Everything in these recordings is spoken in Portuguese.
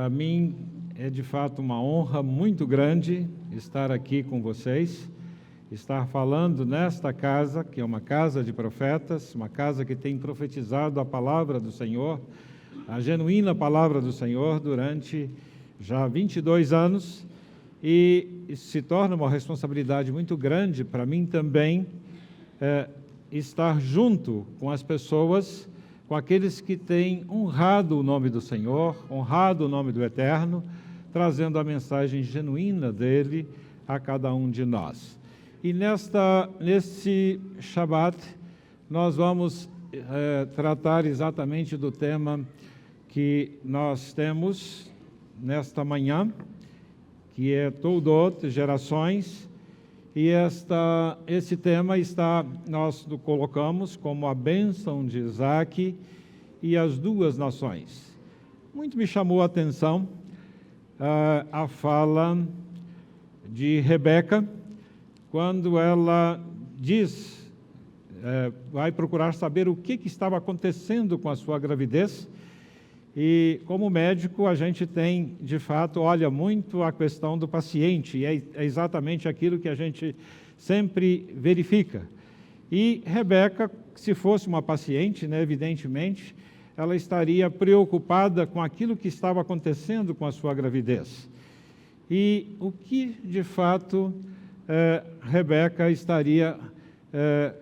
Para mim é de fato uma honra muito grande estar aqui com vocês, estar falando nesta casa, que é uma casa de profetas, uma casa que tem profetizado a palavra do Senhor, a genuína palavra do Senhor durante já 22 anos, e isso se torna uma responsabilidade muito grande para mim também, estar junto com as pessoas, com aqueles que têm honrado o nome do Senhor, honrado o nome do Eterno, trazendo a mensagem genuína dele a cada um de nós. E nesse Shabat, nós vamos tratar exatamente do tema que nós temos nesta manhã, que é Toldot, gerações, e esse tema nós o colocamos como a bênção de Isaac e as duas nações. Muito me chamou a atenção a fala de Rebeca, quando ela diz, vai procurar saber o que estava acontecendo com a sua gravidez, e como médico a gente tem, de fato, olha muito a questão do paciente, e é exatamente aquilo que a gente sempre verifica. E Rebeca, se fosse uma paciente, né, evidentemente, ela estaria preocupada com aquilo que estava acontecendo com a sua gravidez. E o que, de fato, Rebeca estaria,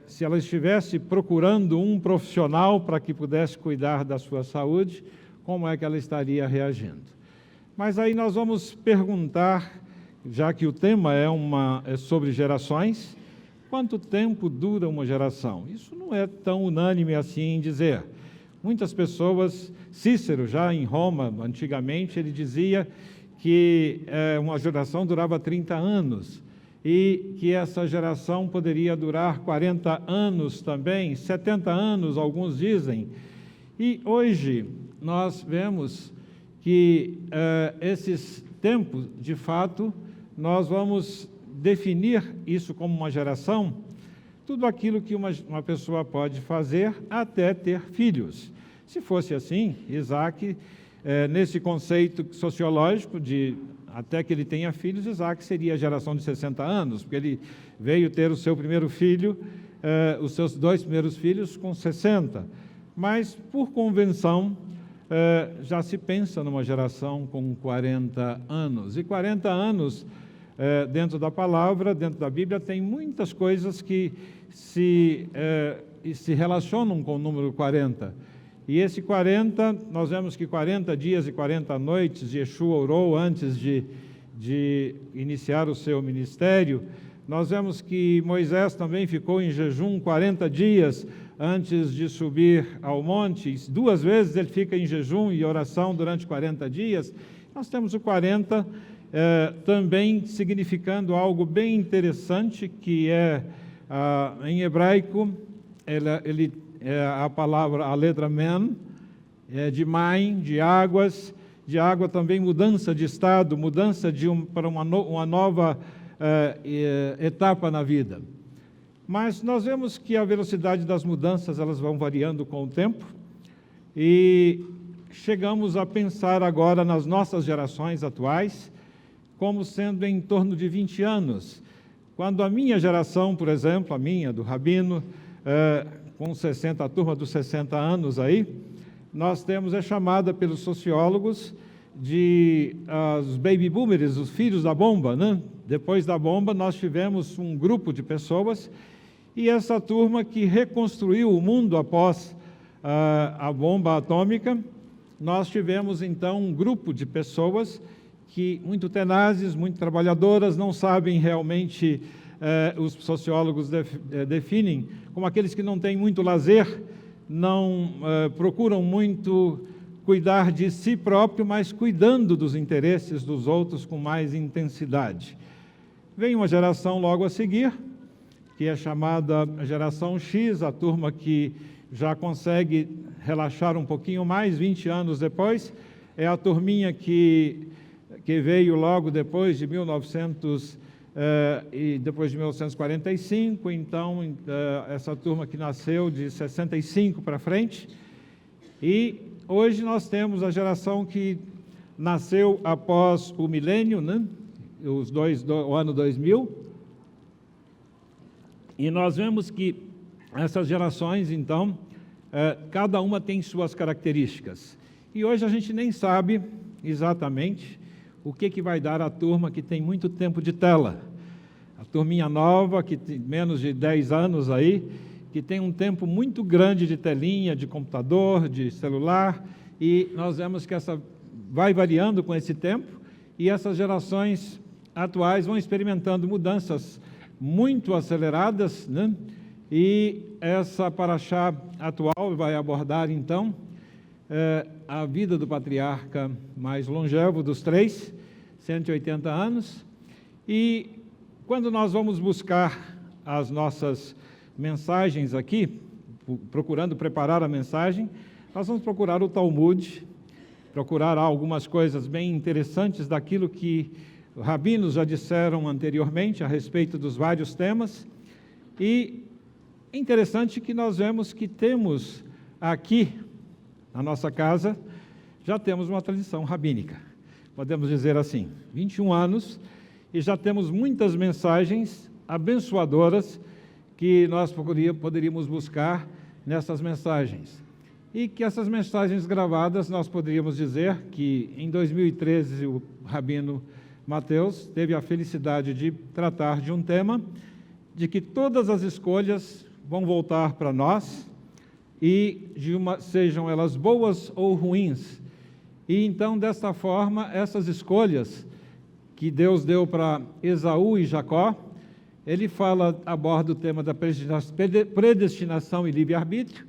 se ela estivesse procurando um profissional para que pudesse cuidar da sua saúde, como é que ela estaria reagindo? Mas aí nós vamos perguntar, já que o tema é sobre gerações, quanto tempo dura uma geração? Isso não é tão unânime assim em dizer. Muitas pessoas, Cícero, já em Roma, antigamente, ele dizia que uma geração durava 30 anos, e que essa geração poderia durar 40 anos também, 70 anos, alguns dizem. E hoje nós vemos que esses tempos, de fato, nós vamos definir isso como uma geração, tudo aquilo que uma pessoa pode fazer até ter filhos. Se fosse assim, Isaac, nesse conceito sociológico de até que ele tenha filhos, Isaac seria a geração de 60 anos, porque ele veio ter o seu primeiro filho, os seus dois primeiros filhos com 60. Mas, por convenção, já se pensa numa geração com 40 anos. E 40 anos, dentro da palavra, dentro da Bíblia, tem muitas coisas que se relacionam com o número 40. E esse 40, nós vemos que 40 dias e 40 noites, Yeshua orou antes de iniciar o seu ministério. Nós vemos que Moisés também ficou em jejum 40 dias antes de subir ao monte. 2 vezes ele fica em jejum e oração durante 40 dias. Nós temos o 40 também significando algo bem interessante, que em hebraico, ele a palavra, a letra men, de mãe, de águas, de água também mudança de estado, mudança para uma nova etapa na vida. Mas nós vemos que a velocidade das mudanças, elas vão variando com o tempo, e chegamos a pensar agora nas nossas gerações atuais, como sendo em torno de 20 anos. Quando a minha geração, por exemplo, a minha, do Rabino, com 60, a turma dos 60 anos aí, nós temos, chamada pelos sociólogos de os baby boomers, os filhos da bomba, né? Depois da bomba, nós tivemos um grupo de pessoas, e essa turma que reconstruiu o mundo após a bomba atômica, nós tivemos então um grupo de pessoas que muito tenazes, muito trabalhadoras, não sabem realmente, os sociólogos definem como aqueles que não têm muito lazer, não procuram muito cuidar de si próprio, mas cuidando dos interesses dos outros com mais intensidade. Vem uma geração logo a seguir, que é chamada geração X, a turma que já consegue relaxar um pouquinho mais, 20 anos depois, é a turminha que veio logo depois de 1900 e depois de 1945, então essa turma que nasceu de 65 para frente, e hoje nós temos a geração que nasceu após o milênio, né? O ano 2000, e nós vemos que essas gerações, então, cada uma tem suas características. E hoje a gente nem sabe exatamente o que vai dar a turma que tem muito tempo de tela. A turminha nova, que tem menos de 10 anos aí, que tem um tempo muito grande de telinha, de computador, de celular, e nós vemos que essa vai variando com esse tempo, e essas gerações atuais vão experimentando mudanças muito aceleradas, né? E essa paraxá atual vai abordar, então, a vida do patriarca mais longevo dos três, 180 anos, e quando nós vamos buscar as nossas mensagens aqui, procurando preparar a mensagem, nós vamos procurar o Talmud, procurar algumas coisas bem interessantes daquilo que rabinos já disseram anteriormente a respeito dos vários temas, e é interessante que nós vemos que temos aqui, na nossa casa, já temos uma tradição rabínica, podemos dizer assim, 21 anos, e já temos muitas mensagens abençoadoras que nós poderíamos buscar nessas mensagens. E que essas mensagens gravadas, nós poderíamos dizer que em 2013 o rabino Mateus teve a felicidade de tratar de um tema de que todas as escolhas vão voltar para nós e sejam elas boas ou ruins. E então, desta forma, essas escolhas que Deus deu para Esaú e Jacó, ele aborda o tema da predestinação e livre-arbítrio,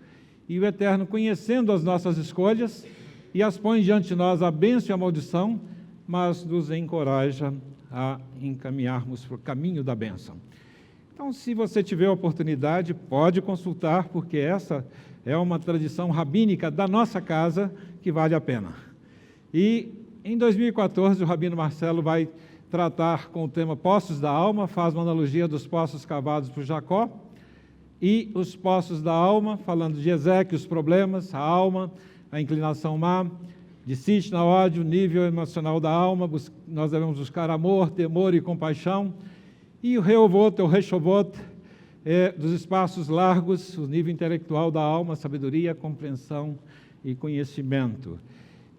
e o Eterno, conhecendo as nossas escolhas, e as põe diante de nós a bênção e a maldição, mas nos encoraja a encaminharmos para o caminho da bênção. Então, se você tiver a oportunidade, pode consultar, porque essa é uma tradição rabínica da nossa casa que vale a pena. E em 2014, o rabino Marcelo vai tratar com o tema Poços da Alma, faz uma analogia dos poços cavados por Jacó, e os poços da alma, falando de Ezequiel, os problemas, a alma, a inclinação má, de Sitna, ódio, nível emocional da alma, nós devemos buscar amor, temor e compaixão, e o Rehovot, o Reshovot, dos espaços largos, o nível intelectual da alma, sabedoria, compreensão e conhecimento.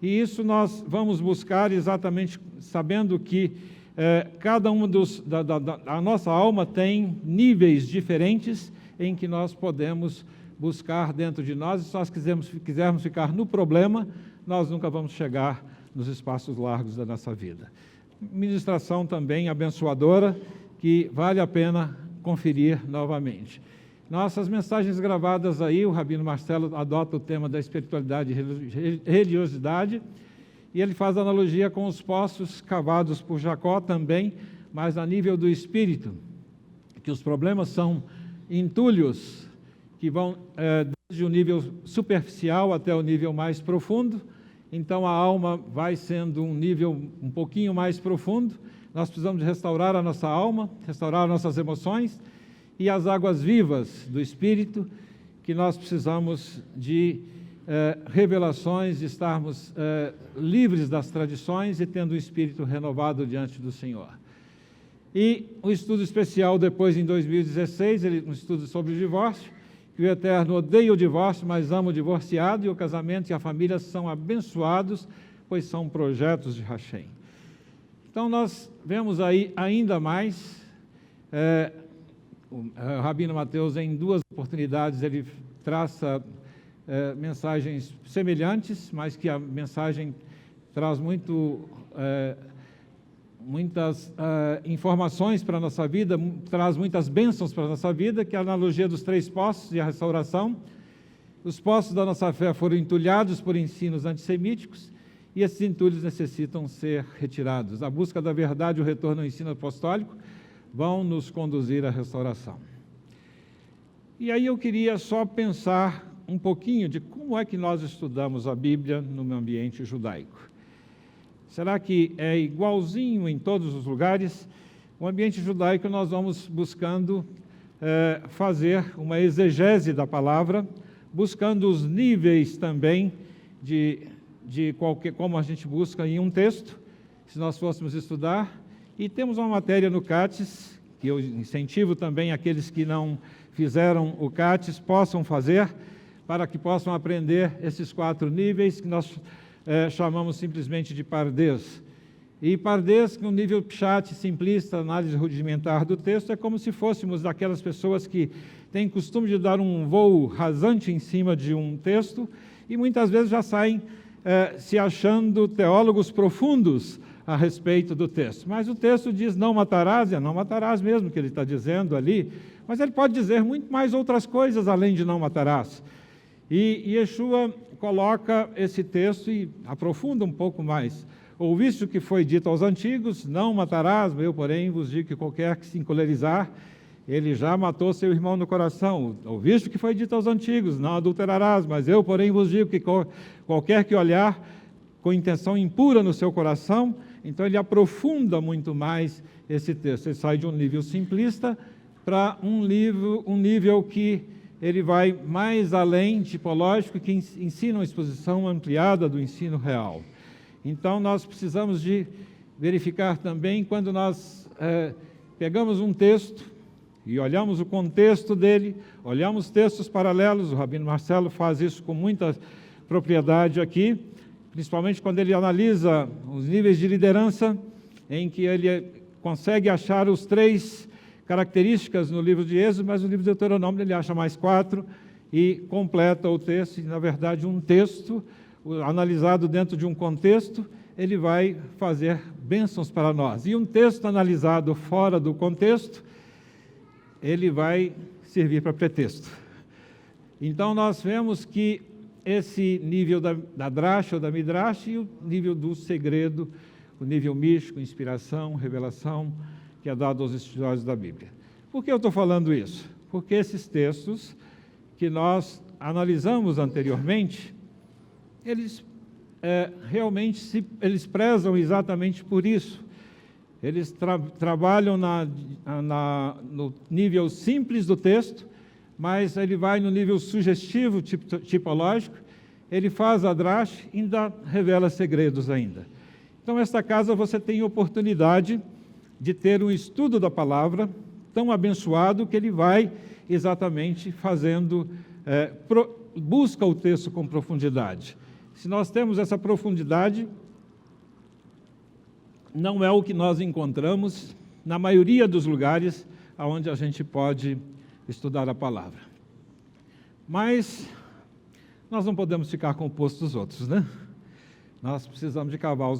E isso nós vamos buscar exatamente sabendo que cada uma a nossa alma tem níveis diferentes em que nós podemos buscar dentro de nós, e se nós quisermos ficar no problema, nós nunca vamos chegar nos espaços largos da nossa vida. Ministração também abençoadora, que vale a pena conferir novamente. Nossas mensagens gravadas aí, o rabino Marcelo adota o tema da espiritualidade e religiosidade, e ele faz analogia com os poços cavados por Jacó também, mas a nível do espírito, que os problemas são entulhos que vão desde o nível superficial até o nível mais profundo. Então a alma vai sendo um nível um pouquinho mais profundo. Nós precisamos restaurar a nossa alma, restaurar nossas emoções, e as águas vivas do Espírito, que nós precisamos de revelações, de estarmos livres das tradições e tendo o Espírito renovado diante do Senhor. E o estudo especial depois, em 2016, um estudo sobre o divórcio, que o Eterno odeia o divórcio, mas ama o divorciado, e o casamento e a família são abençoados, pois são projetos de Hashem. Então, nós vemos aí ainda mais, o rabino Mateus, em duas oportunidades, ele traça mensagens semelhantes, mas que a mensagem traz muitas informações para a nossa vida, traz muitas bênçãos para a nossa vida, que é a analogia dos 3 poços e a restauração. Os poços da nossa fé foram entulhados por ensinos antissemíticos, e esses entulhos necessitam ser retirados. A busca da verdade e o retorno ao ensino apostólico vão nos conduzir à restauração. E aí eu queria só pensar um pouquinho de como é que nós estudamos a Bíblia no ambiente judaico. Será que é igualzinho em todos os lugares? O ambiente judaico nós vamos buscando fazer uma exegese da palavra, buscando os níveis também de de como a gente busca em um texto, se nós fôssemos estudar, e temos uma matéria no CATES, que eu incentivo também aqueles que não fizeram o CATES possam fazer, para que possam aprender esses 4 níveis que nós chamamos simplesmente de pardês. E pardês, que é um nível pshat, simplista, análise rudimentar do texto, é como se fôssemos daquelas pessoas que têm costume de dar um voo rasante em cima de um texto e muitas vezes já saem se achando teólogos profundos a respeito do texto. Mas o texto diz não matarás, é não matarás mesmo que ele está dizendo ali, mas ele pode dizer muito mais outras coisas além de não matarás. E Yeshua coloca esse texto e aprofunda um pouco mais. Ouviste o que foi dito aos antigos, não matarás, eu, porém, vos digo que qualquer que se encolerizar, ele já matou seu irmão no coração. Ouviste o que foi dito aos antigos, não adulterarás, mas eu, porém, vos digo que qualquer que olhar com intenção impura no seu coração, então ele aprofunda muito mais esse texto. Ele sai de um nível simplista para um nível que ele vai mais além, tipológico, que ensina uma exposição ampliada do ensino real. Então, nós precisamos de verificar também, quando nós pegamos um texto e olhamos o contexto dele, olhamos textos paralelos, o Rabino Marcelo faz isso com muita propriedade aqui, principalmente quando ele analisa os níveis de liderança, em que ele consegue achar os 3 características no livro de Êxodo, mas no livro de Deuteronômio ele acha mais 4 e completa o texto, e na verdade um texto analisado dentro de um contexto, ele vai fazer bênçãos para nós. E um texto analisado fora do contexto, ele vai servir para pretexto. Então, nós vemos que esse nível da Drash ou da Midrash e o nível do segredo, o nível místico, inspiração, revelação, que é dado aos estudiosos da Bíblia. Por que eu estou falando isso? Porque esses textos que nós analisamos anteriormente, eles realmente eles prezam exatamente por isso. Eles trabalham no nível simples do texto, mas ele vai no nível sugestivo, tipológico, ele faz a drash e ainda revela segredos ainda. Então, esta casa você tem oportunidade de ter um estudo da palavra tão abençoado que ele vai exatamente fazendo, busca o texto com profundidade. Se nós temos essa profundidade, não é o que nós encontramos na maioria dos lugares onde a gente pode estudar a palavra. Mas nós não podemos ficar com o poço dos outros, né? Nós precisamos de cavar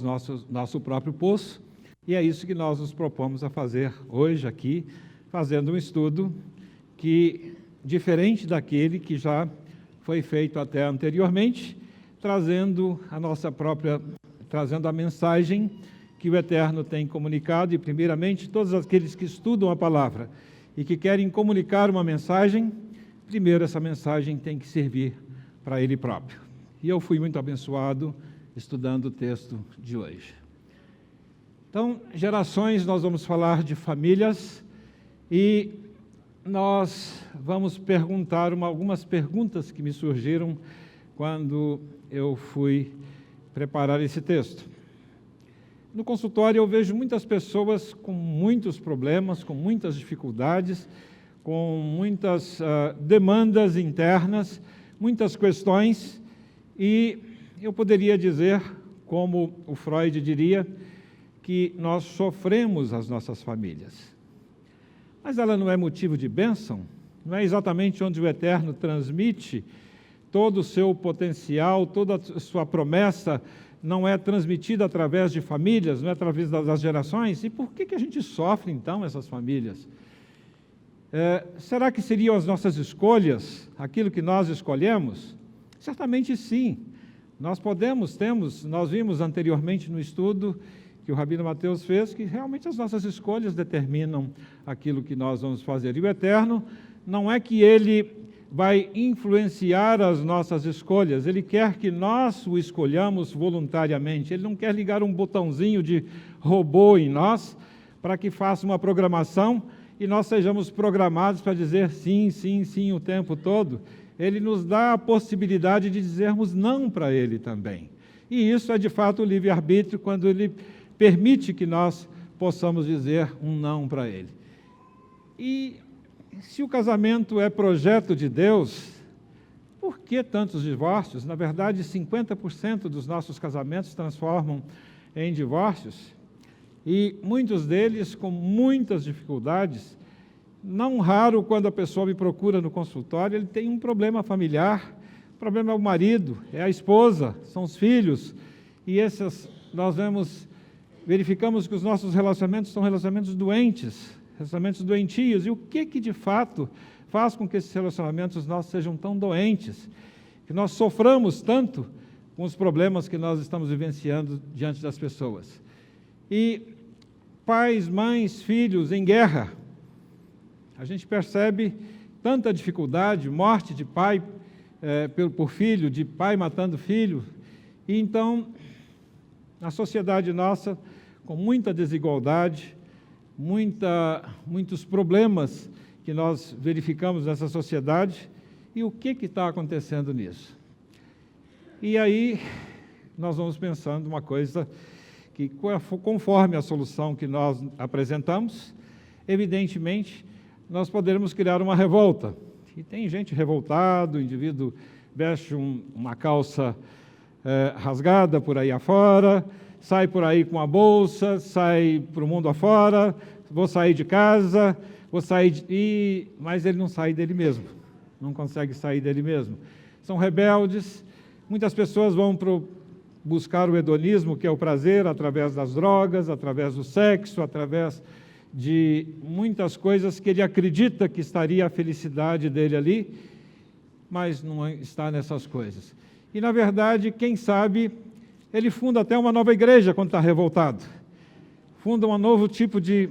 nosso próprio poço, e é isso que nós nos propomos a fazer hoje aqui, fazendo um estudo que, diferente daquele que já foi feito até anteriormente, trazendo a mensagem que o Eterno tem comunicado, e primeiramente todos aqueles que estudam a palavra e que querem comunicar uma mensagem, primeiro essa mensagem tem que servir para ele próprio. E eu fui muito abençoado estudando o texto de hoje. Então, gerações, nós vamos falar de famílias, e nós vamos perguntar algumas perguntas que me surgiram quando eu fui preparar esse texto. No consultório eu vejo muitas pessoas com muitos problemas, com muitas dificuldades, com muitas demandas internas, muitas questões, e eu poderia dizer, como o Freud diria, que nós sofremos as nossas famílias. Mas ela não é motivo de bênção? Não é exatamente onde o Eterno transmite todo o seu potencial, toda a sua promessa, não é transmitida através de famílias, não é através das gerações? E por que a gente sofre, então, essas famílias? Será que seriam as nossas escolhas, aquilo que nós escolhemos? Certamente sim. Nós vimos anteriormente no estudo que o Rabino Mateus fez, que realmente as nossas escolhas determinam aquilo que nós vamos fazer. E o Eterno não é que ele vai influenciar as nossas escolhas, ele quer que nós o escolhamos voluntariamente. Ele não quer ligar um botãozinho de robô em nós para que faça uma programação e nós sejamos programados para dizer sim, sim, sim o tempo todo. Ele nos dá a possibilidade de dizermos não para ele também. E isso é, de fato, o livre-arbítrio, quando ele permite que nós possamos dizer um não para ele. E se o casamento é projeto de Deus, por que tantos divórcios? Na verdade, 50% dos nossos casamentos se transformam em divórcios, e muitos deles com muitas dificuldades. Não raro, quando a pessoa me procura no consultório, ele tem um problema familiar. O problema é o marido, é a esposa, são os filhos, e verificamos que os nossos relacionamentos são relacionamentos doentes, relacionamentos doentios. E o que de fato faz com que esses relacionamentos nossos sejam tão doentes, que nós soframos tanto com os problemas que nós estamos vivenciando diante das pessoas? E pais, mães, filhos em guerra, a gente percebe tanta dificuldade, morte de pai por filho, de pai matando filho. E então, a sociedade nossa, com muita desigualdade, muitos problemas que nós verificamos nessa sociedade, e o que está acontecendo nisso? E aí, nós vamos pensando uma coisa que, conforme a solução que nós apresentamos, evidentemente, nós poderemos criar uma revolta. E tem gente revoltada, o indivíduo veste uma calça rasgada por aí afora, sai por aí com a bolsa, sai para o mundo afora, vou sair de casa, mas ele não sai dele mesmo, não consegue sair dele mesmo. São rebeldes, muitas pessoas vão buscar o hedonismo, que é o prazer, através das drogas, através do sexo, através de muitas coisas que ele acredita que estaria a felicidade dele ali, mas não está nessas coisas. E, na verdade, quem sabe, ele funda até uma nova igreja quando está revoltado. Funda um novo tipo de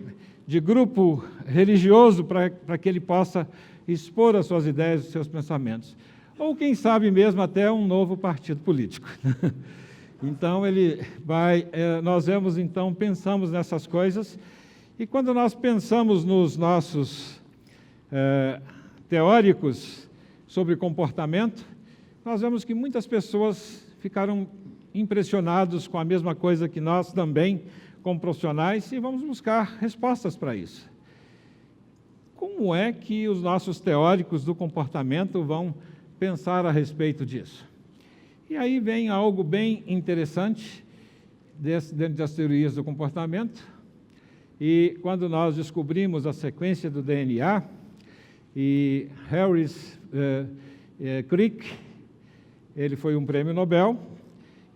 grupo religioso para que ele possa expor as suas ideias, os seus pensamentos. Ou, quem sabe mesmo, até um novo partido político. Então, nós pensamos nessas coisas. E quando nós pensamos nos nossos teóricos sobre comportamento, nós vemos que muitas pessoas ficaram impressionados com a mesma coisa que nós também, como profissionais, e vamos buscar respostas para isso. Como é que os nossos teóricos do comportamento vão pensar a respeito disso? E aí vem algo bem interessante dentro das teorias do comportamento. E quando nós descobrimos a sequência do DNA, e Harris Crick, ele foi um prêmio Nobel,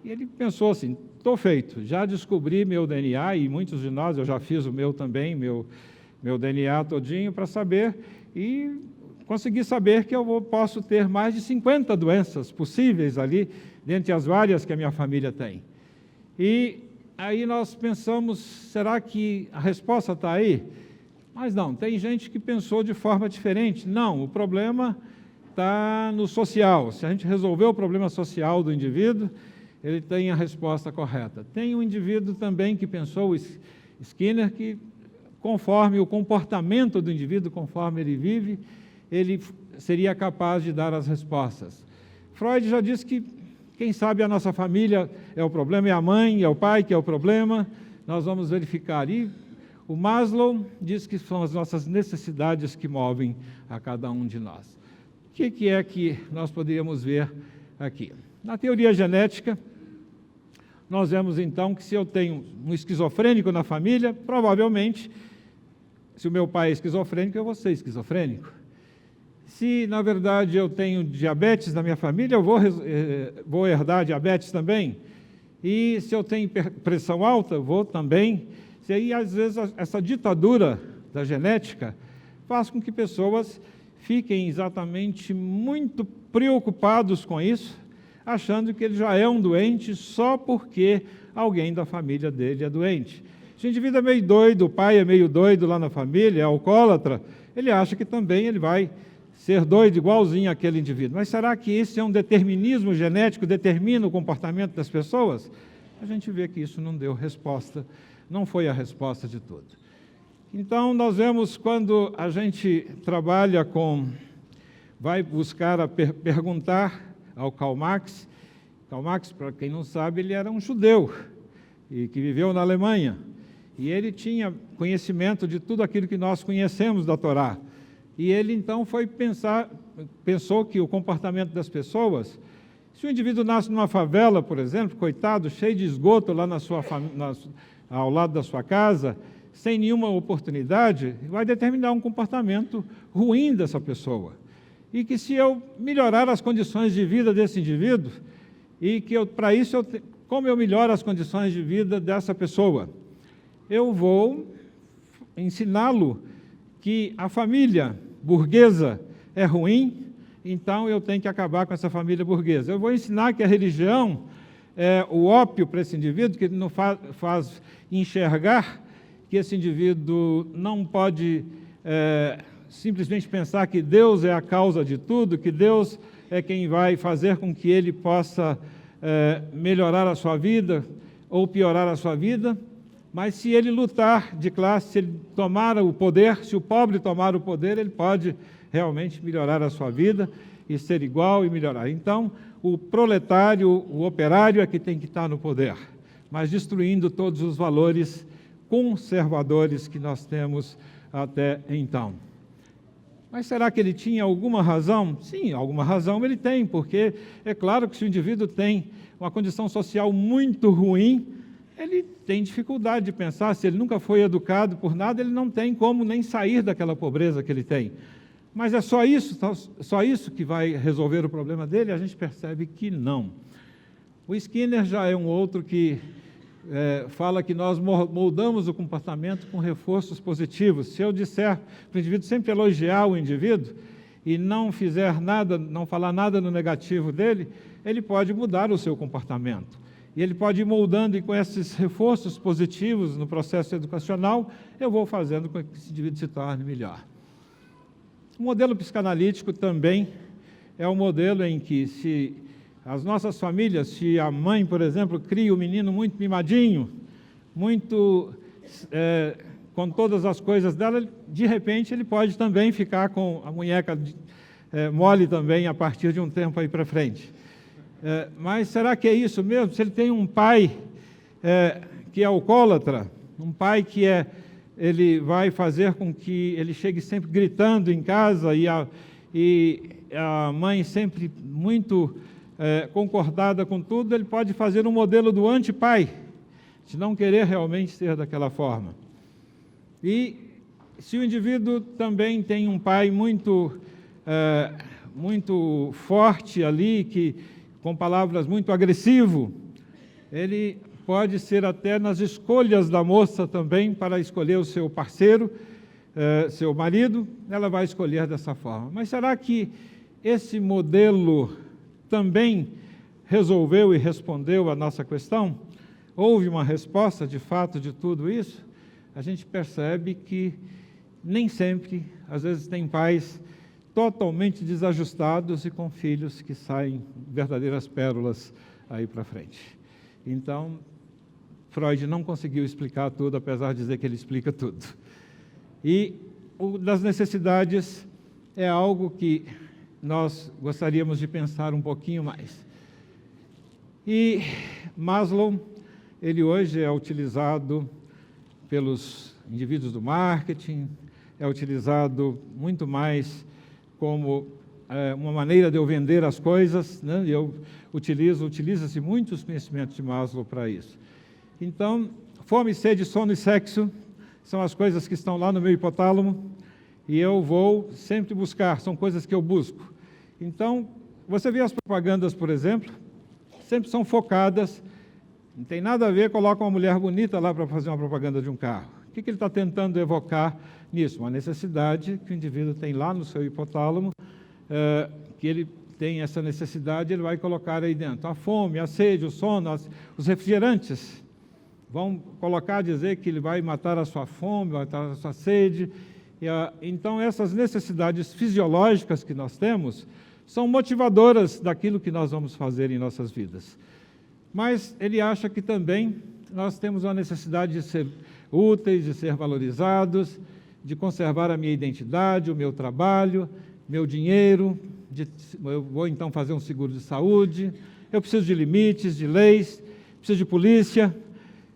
e ele pensou assim: estou feito, já descobri meu DNA, e muitos de nós, eu já fiz o meu também, meu DNA todinho para saber, e consegui saber que eu posso ter mais de 50 doenças possíveis ali, dentre as várias que a minha família tem. E aí nós pensamos, será que a resposta está aí? Mas não, tem gente que pensou de forma diferente. Não, o problema está no social. Se a gente resolver o problema social do indivíduo, ele tem a resposta correta. Tem um indivíduo também que pensou, Skinner, que conforme o comportamento do indivíduo, conforme ele vive, ele seria capaz de dar as respostas. Freud já disse que, quem sabe, a nossa família é o problema, é a mãe, é o pai que é o problema. Nós vamos verificar. E o Maslow diz que são as nossas necessidades que movem a cada um de nós. O que é que nós poderíamos ver aqui? Na teoria genética, nós vemos então que se eu tenho um esquizofrênico na família, provavelmente, se o meu pai é esquizofrênico, eu vou ser esquizofrênico. Se, na verdade, eu tenho diabetes na minha família, eu vou herdar diabetes também. E se eu tenho pressão alta, eu vou também. E aí, às vezes, essa ditadura da genética faz com que pessoas fiquem exatamente muito preocupados com isso, achando que ele já é um doente só porque alguém da família dele é doente. Se o indivíduo é meio doido, o pai é meio doido lá na família, é alcoólatra, ele acha que também ele vai ser doido igualzinho àquele indivíduo. Mas será que esse é um determinismo genético, determina o comportamento das pessoas? A gente vê que isso não deu resposta, não foi a resposta de tudo. Então, nós vemos quando a gente vai buscar perguntar ao Karl Marx, Karl Marx, para quem não sabe, ele era um judeu e que viveu na Alemanha. E ele tinha conhecimento de tudo aquilo que nós conhecemos da Torá. E ele, então, pensou que o comportamento das pessoas, se o indivíduo nasce numa favela, por exemplo, coitado, cheio de esgoto lá ao lado da sua casa, sem nenhuma oportunidade, vai determinar um comportamento ruim dessa pessoa. E que se eu melhorar as condições de vida desse indivíduo, e que para isso, como eu melhoro as condições de vida dessa pessoa? Eu vou ensiná-lo que a família burguesa é ruim, então eu tenho que acabar com essa família burguesa. Eu vou ensinar que a religião é o ópio para esse indivíduo, que ele não faz enxergar que esse indivíduo não pode simplesmente pensar que Deus é a causa de tudo, que Deus é quem vai fazer com que ele possa melhorar a sua vida ou piorar a sua vida, mas se ele lutar de classe, se ele tomar o poder, se o pobre tomar o poder, ele pode realmente melhorar a sua vida e ser igual e melhorar. Então, o proletário, o operário é que tem que estar no poder, mas destruindo todos os valores conservadores que nós temos até então. Mas será que ele tinha alguma razão? Sim, alguma razão ele tem, porque é claro que se o indivíduo tem uma condição social muito ruim, ele tem dificuldade de pensar, se ele nunca foi educado por nada, ele não tem como nem sair daquela pobreza que ele tem. Mas é só isso que vai resolver o problema dele? A gente percebe que não. O Skinner já é um outro que fala que nós moldamos o comportamento com reforços positivos. Se eu disser para o indivíduo sempre elogiar o indivíduo e não fizer nada, não falar nada no negativo dele, ele pode mudar o seu comportamento. E ele pode ir moldando, e com esses reforços positivos no processo educacional, eu vou fazendo com que esse indivíduo se torne melhor. O modelo psicanalítico também é um modelo em que, se as nossas famílias, se a mãe, por exemplo, cria o menino muito mimadinho, com todas as coisas dela, de repente ele pode também ficar com a munheca mole também a partir de um tempo aí para frente. Mas será que é isso mesmo? Se ele tem um pai que é alcoólatra, um pai que ele vai fazer com que ele chegue sempre gritando em casa e a mãe sempre muito concordada com tudo, ele pode fazer um modelo do anti-pai, de não querer realmente ser daquela forma. E se o indivíduo também tem um pai muito forte ali, com palavras muito agressivo, ele pode ser até nas escolhas da moça também, para escolher o seu parceiro, seu marido, ela vai escolher dessa forma. Mas será que esse modelo também resolveu e respondeu a nossa questão? Houve uma resposta, de fato, de tudo isso? A gente percebe que nem sempre, às vezes tem pais totalmente desajustados e com filhos que saem verdadeiras pérolas aí para frente. Então, Freud não conseguiu explicar tudo, apesar de dizer que ele explica tudo. E o das necessidades é algo que nós gostaríamos de pensar um pouquinho mais. E Maslow, ele hoje é utilizado pelos indivíduos do marketing, é utilizado muito mais como uma maneira de eu vender as coisas, né? Utiliza-se muitos conhecimentos de Maslow para isso. Então, fome, sede, sono e sexo são as coisas que estão lá no meu hipotálamo e eu vou sempre buscar, são coisas que eu busco. Então, você vê as propagandas, por exemplo, sempre são focadas, não tem nada a ver, coloca uma mulher bonita lá para fazer uma propaganda de um carro. O que ele está tentando evocar nisso? Uma necessidade que o indivíduo tem lá no seu hipotálamo, que ele tem essa necessidade, ele vai colocar aí dentro. A fome, a sede, o sono, os refrigerantes vão colocar, dizer que ele vai matar a sua fome, vai matar a sua sede. Então, essas necessidades fisiológicas que nós temos são motivadoras daquilo que nós vamos fazer em nossas vidas. Mas ele acha que também nós temos uma necessidade de ser úteis, de ser valorizados, de conservar a minha identidade, o meu trabalho, meu dinheiro, eu vou então fazer um seguro de saúde, eu preciso de limites, de leis, preciso de polícia,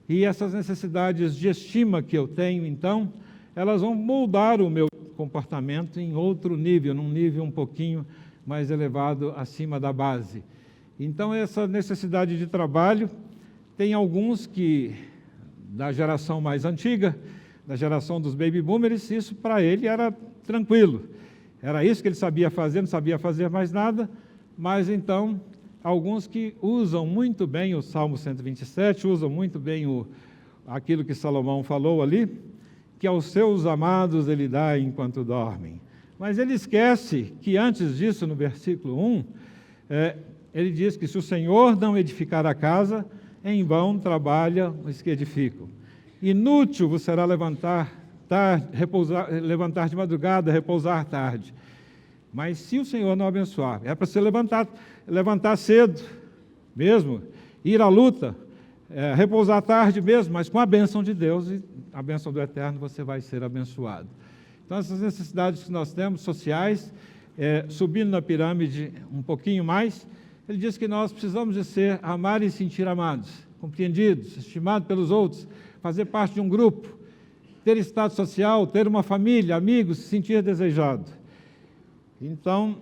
e essas necessidades de estima que eu tenho, então, elas vão moldar o meu comportamento em outro nível, num nível um pouquinho mais elevado acima da base. Então, essa necessidade de trabalho, tem alguns que, da geração mais antiga, da geração dos baby boomers, isso para ele era tranquilo. Era isso que ele sabia fazer, não sabia fazer mais nada, mas então, alguns que usam muito bem o Salmo 127, usam muito bem aquilo que Salomão falou ali, que aos seus amados ele dá enquanto dormem. Mas ele esquece que antes disso, no versículo 1, ele diz que se o Senhor não edificar a casa, em vão trabalha os que edificam. Inútil vos será levantar de madrugada, repousar tarde. Mas se o Senhor não abençoar, é para se levantar cedo mesmo, ir à luta, repousar tarde mesmo, mas com a bênção de Deus e a bênção do Eterno você vai ser abençoado. Então essas necessidades que nós temos sociais, subindo na pirâmide um pouquinho mais, ele diz que nós precisamos de ser amar e sentir amados, compreendidos, estimados pelos outros, fazer parte de um grupo, ter estado social, ter uma família, amigos, se sentir desejado. Então,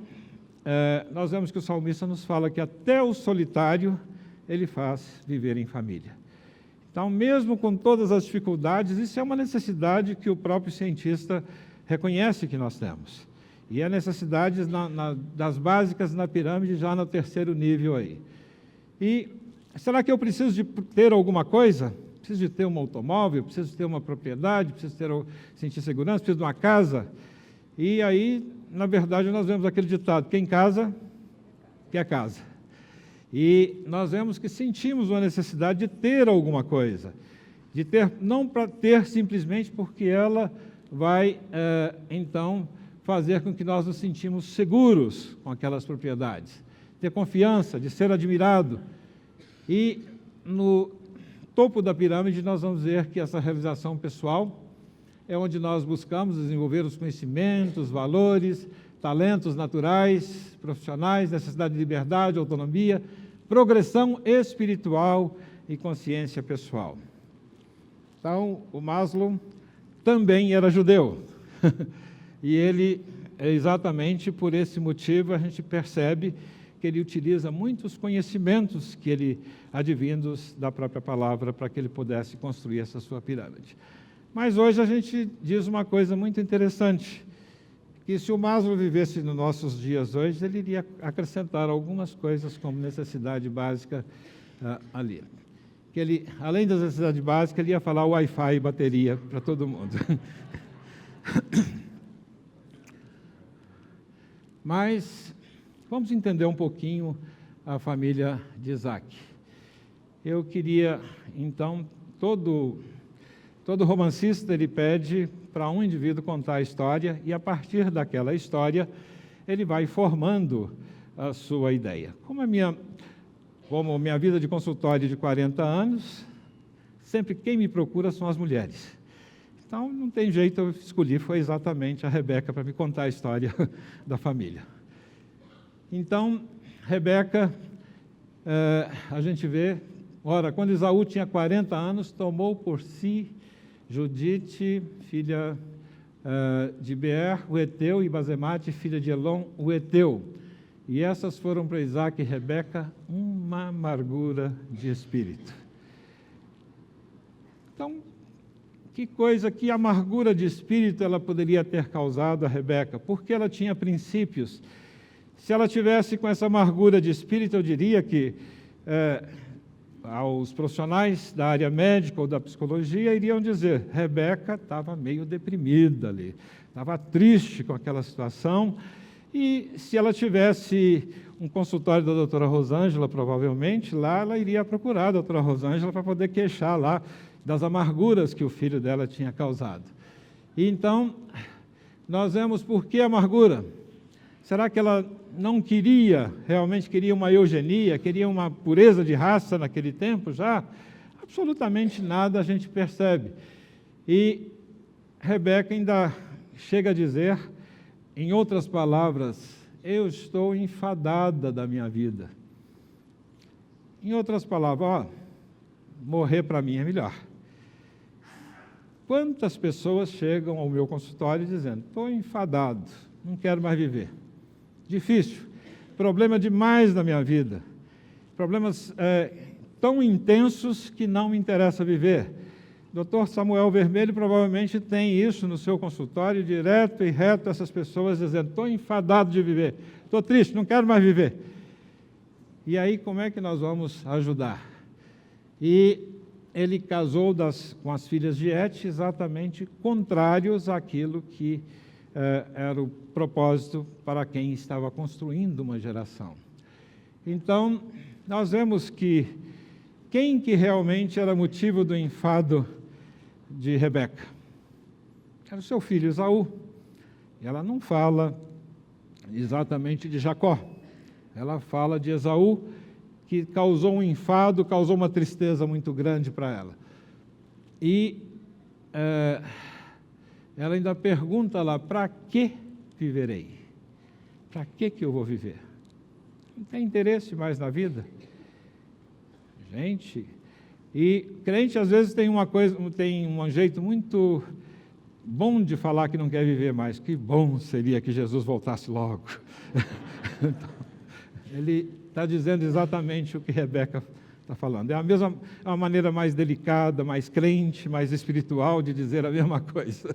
nós vemos que o salmista nos fala que até o solitário ele faz viver em família. Então, mesmo com todas as dificuldades, isso é uma necessidade que o próprio cientista reconhece que nós temos. E é necessidade das básicas na pirâmide, já no terceiro nível aí. E será que eu preciso de ter alguma coisa? Preciso de ter um automóvel, preciso de ter uma propriedade, preciso sentir segurança, preciso de uma casa? E aí, na verdade, nós vemos aquele ditado, quem casa, quer casa. E nós vemos que sentimos uma necessidade de ter alguma coisa, de ter, não para ter simplesmente porque ela vai, então, fazer com que nós nos sentimos seguros com aquelas propriedades, ter confiança, de ser admirado. E no topo da pirâmide nós vamos ver que essa realização pessoal é onde nós buscamos desenvolver os conhecimentos, valores, talentos naturais, profissionais, necessidade de liberdade, autonomia, progressão espiritual e consciência pessoal. Então, o Maslow também era judeu. E ele, exatamente por esse motivo, a gente percebe que ele utiliza muitos conhecimentos que ele advindos da própria palavra para que ele pudesse construir essa sua pirâmide. Mas hoje a gente diz uma coisa muito interessante, que se o Maslow vivesse nos nossos dias hoje, ele iria acrescentar algumas coisas como necessidade básica ali. Que ele, além das necessidades básicas, ele ia falar Wi-Fi e bateria para todo mundo. Mas vamos entender um pouquinho a família de Isaac. Eu queria, então, todo romancista ele pede para um indivíduo contar a história e, a partir daquela história, ele vai formando a sua ideia. Como minha vida de consultório de 40 anos, sempre quem me procura são as mulheres. Então, não tem jeito, eu escolhi, foi exatamente a Rebeca para me contar a história da família. Então, Rebeca, a gente vê, quando Esaú tinha 40 anos, tomou por si Judite, filha de Beer, o Eteu, e Basemate, filha de Elon, o Eteu. E essas foram para Isaac e Rebeca uma amargura de espírito. Então, que amargura de espírito ela poderia ter causado a Rebeca? Porque ela tinha princípios. Se ela tivesse com essa amargura de espírito, eu diria que aos profissionais da área médica ou da psicologia iriam dizer, Rebeca estava meio deprimida ali, estava triste com aquela situação, e se ela tivesse um consultório da doutora Rosângela, provavelmente, lá ela iria procurar a doutora Rosângela para poder queixar lá das amarguras que o filho dela tinha causado. E então, nós vemos por que amargura. Será que ela não realmente queria uma eugenia, queria uma pureza de raça naquele tempo já? Absolutamente nada a gente percebe. E Rebeca ainda chega a dizer, em outras palavras, eu estou enfadada da minha vida. Em outras palavras, morrer para mim é melhor. Quantas pessoas chegam ao meu consultório dizendo, estou enfadado, não quero mais viver. Difícil, problema demais na minha vida, problemas tão intensos que não me interessa viver. Dr. Samuel Vermelho provavelmente tem isso no seu consultório, direto e reto, essas pessoas dizendo, estou enfadado de viver, estou triste, não quero mais viver. E aí, como é que nós vamos ajudar? E ele casou com as filhas de Et exatamente contrários àquilo que era o propósito para quem estava construindo uma geração. Então, nós vemos que quem que realmente era motivo do enfado de Rebeca? Era o seu filho Esaú. E ela não fala exatamente de Jacó. Ela fala de Esaú, que causou um enfado, causou uma tristeza muito grande para ela. E ela ainda pergunta lá, para que viverei? Para que eu vou viver? Não tem interesse mais na vida? Gente, e crente às vezes tem um jeito muito bom de falar que não quer viver mais. Que bom seria que Jesus voltasse logo. Então, ele está dizendo exatamente o que Rebeca está falando. É a maneira mais delicada, mais crente, mais espiritual de dizer a mesma coisa.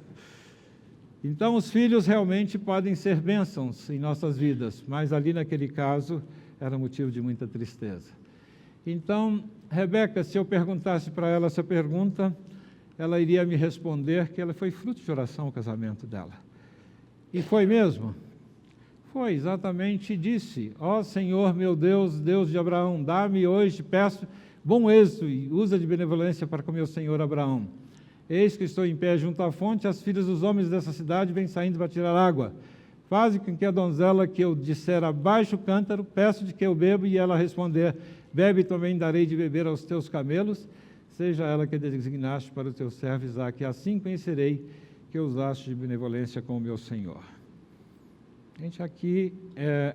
Então, os filhos realmente podem ser bênçãos em nossas vidas, mas ali naquele caso era motivo de muita tristeza. Então, Rebeca, se eu perguntasse para ela essa pergunta, ela iria me responder que ela foi fruto de oração o casamento dela. E foi mesmo? Foi, exatamente, disse, ó Senhor meu Deus, Deus de Abraão, dá-me hoje, peço, bom êxito e usa de benevolência para com meu senhor Abraão. Eis que estou em pé junto à fonte, as filhas dos homens dessa cidade vêm saindo para tirar água. Faze com que a donzela que eu disser abaixe o cântaro, peço de que eu bebo, e ela responder, bebe também darei de beber aos teus camelos, seja ela que designaste para o teu servo Isaque, assim conhecerei que usaste de benevolência com o meu Senhor. Gente, aqui